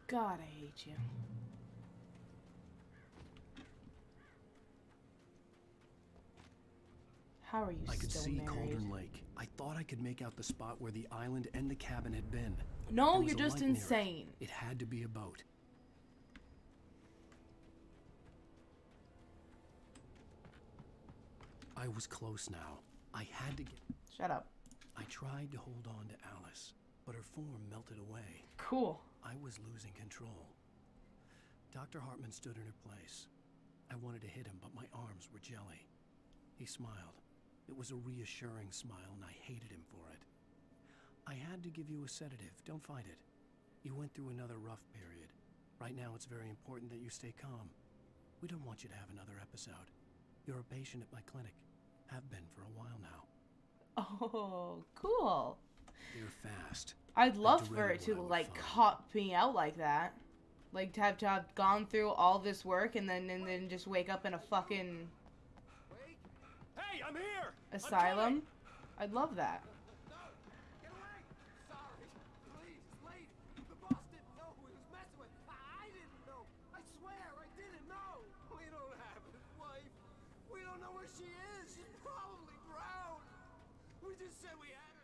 God, I hate you. How are you
I could
still
see
married?
Cauldron Lake. I thought I could make out the spot where the island and the cabin had been.
No,
There was
you're
a
just
light near it.
insane.
It had to be a boat. I was close now. I had to get...
Shut up.
I tried to hold on to Alice, but her form melted away.
Cool.
I was losing control. Dr. Hartman stood in her place. I wanted to hit him, but my arms were jelly. He smiled. It was a reassuring smile, and I hated him for it. I had to give you a sedative. Don't fight it. You went through another rough period. Right now, it's very important that you stay calm. We don't want you to have another episode. You're a patient at my clinic. Have been for a while now.
Oh, cool.
They're fast.
I'd love
I
for it
dreaded
to,
what I would
like,
find.
cop me out like that. Like, to have gone through all this work and then just wake up in a fucking
Hey, I'm here!
asylum. I'd love that.
She is. She's probably drowned. We just said we had her.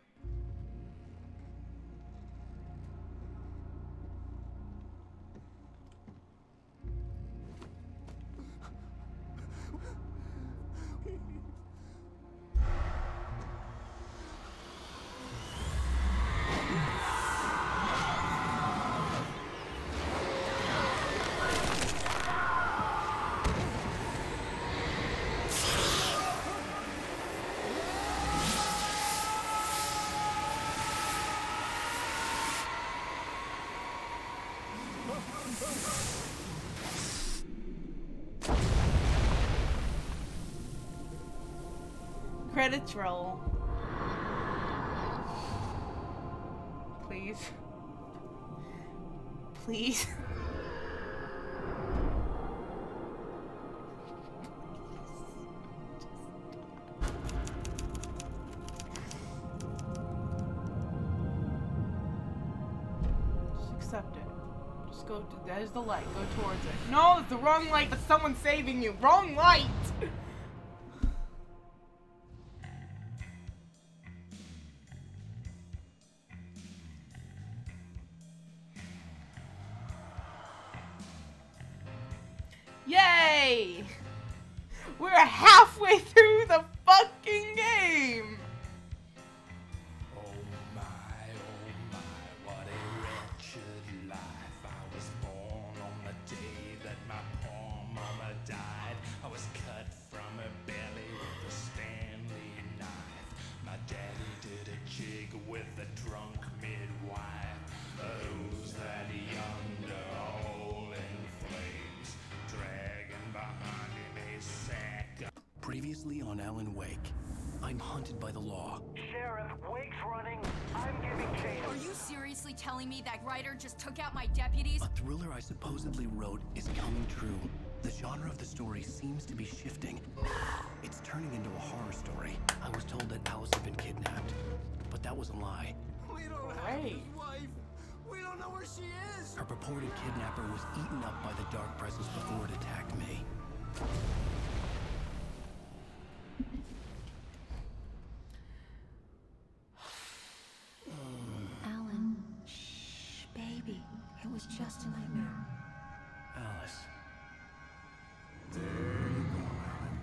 Credits roll. Please. Please. Just accept it. Just go to, there's the light. Go towards it. No, it's the wrong light, but someone's saving you. Wrong light! Yay! We're halfway through the fucking game!
Oh my, what a wretched life. I was born on the day that my poor mama died. I was cut from her belly with a Stanley knife. My daddy did a jig with a drunk midwife. Who's that yonder all in flames, dragging behind him a sack?
Previously on Alan Wake, I'm hunted by the law.
Sheriff, Wake's running. I'm giving chase.
Are you seriously telling me that writer just took out my deputies?
A thriller I supposedly wrote is coming true. The genre of the story seems to be shifting. It's turning into a horror story. I was told that Alice had been kidnapped, but that was a lie.
We don't have his wife. We don't know where she is.
Her purported kidnapper was eaten up by the dark presence before it attacked me.
Alan, shh, baby. It was just a nightmare.
Alice. There you go, Alan.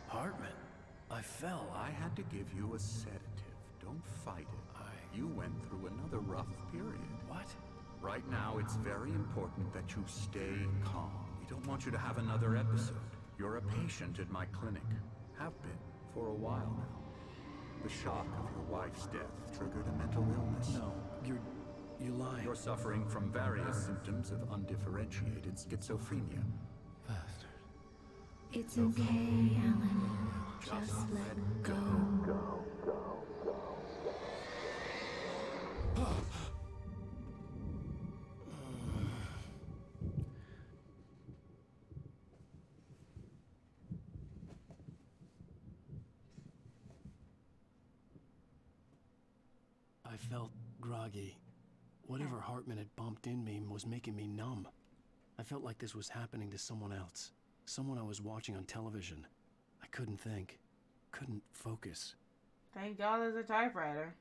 Hartman. I fell.
I had to give you a sedative. Don't fight it.
you went through another rough period.
What?
Right now, it's very important that you stay calm. We don't want you to have another episode. You're a patient at my clinic. Have been for a while now. The shock of your wife's death triggered a mental illness.
No, you're lying.
You're suffering from various symptoms of undifferentiated schizophrenia.
Bastard.
It's okay, Alan. Just let go.
I felt groggy. Whatever Hartman had bumped in me was making me numb. I felt like this was happening to someone else. Someone I was watching on television. I couldn't think. Couldn't focus.
Thank God there's a typewriter.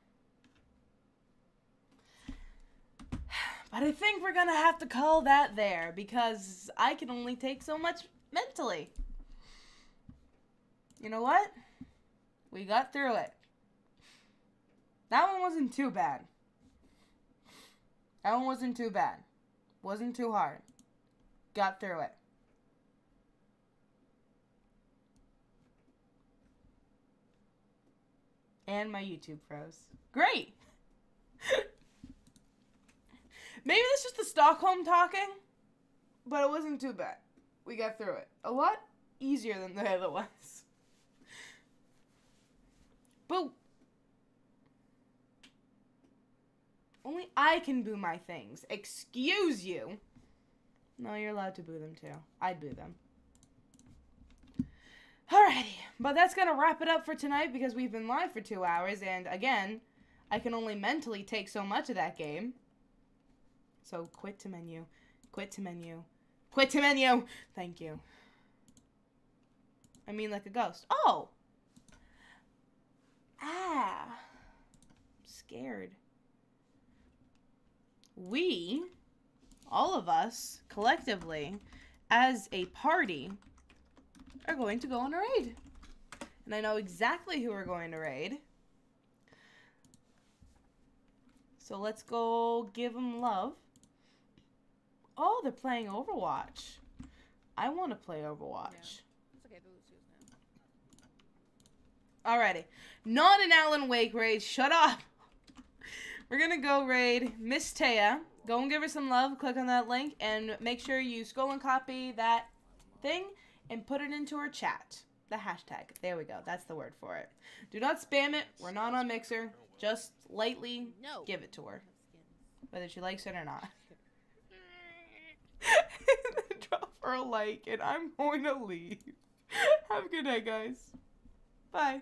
But I think we're gonna have to call that there, because I can only take so much mentally. You know what? We got through it. That one wasn't too bad. That one wasn't too bad. Wasn't too hard. Got through it. And my YouTube froze. Great! Maybe that's just the Stockholm talking, but it wasn't too bad. We got through it. A lot easier than the other ones. But only I can boo my things. Excuse you. No, you're allowed to boo them too. I'd boo them. Alrighty, but that's gonna wrap it up for tonight because we've been live for 2 hours, and again, I can only mentally take so much of that game. So quit to menu, quit to menu, quit to menu. Thank you. I mean like a ghost. Oh! Ah. I'm scared. We, all of us, collectively, as a party, are going to go on a raid. And I know exactly who we're going to raid. So let's go give them love. Oh, they're playing Overwatch. I want to play Overwatch.
Yeah. It's okay, now.
Alrighty. Not an Alan Wake raid. Shut up. We're going to go raid Miss Taya. Go and give her some love. Click on that link. And make sure you scroll and copy that thing and put it into her chat. The hashtag. There we go. That's the word for it. Do not spam it. We're not on Mixer. Just lightly give it to her. Whether she likes it or not. Drop her a like and I'm going to leave. Have a good night, guys. Bye.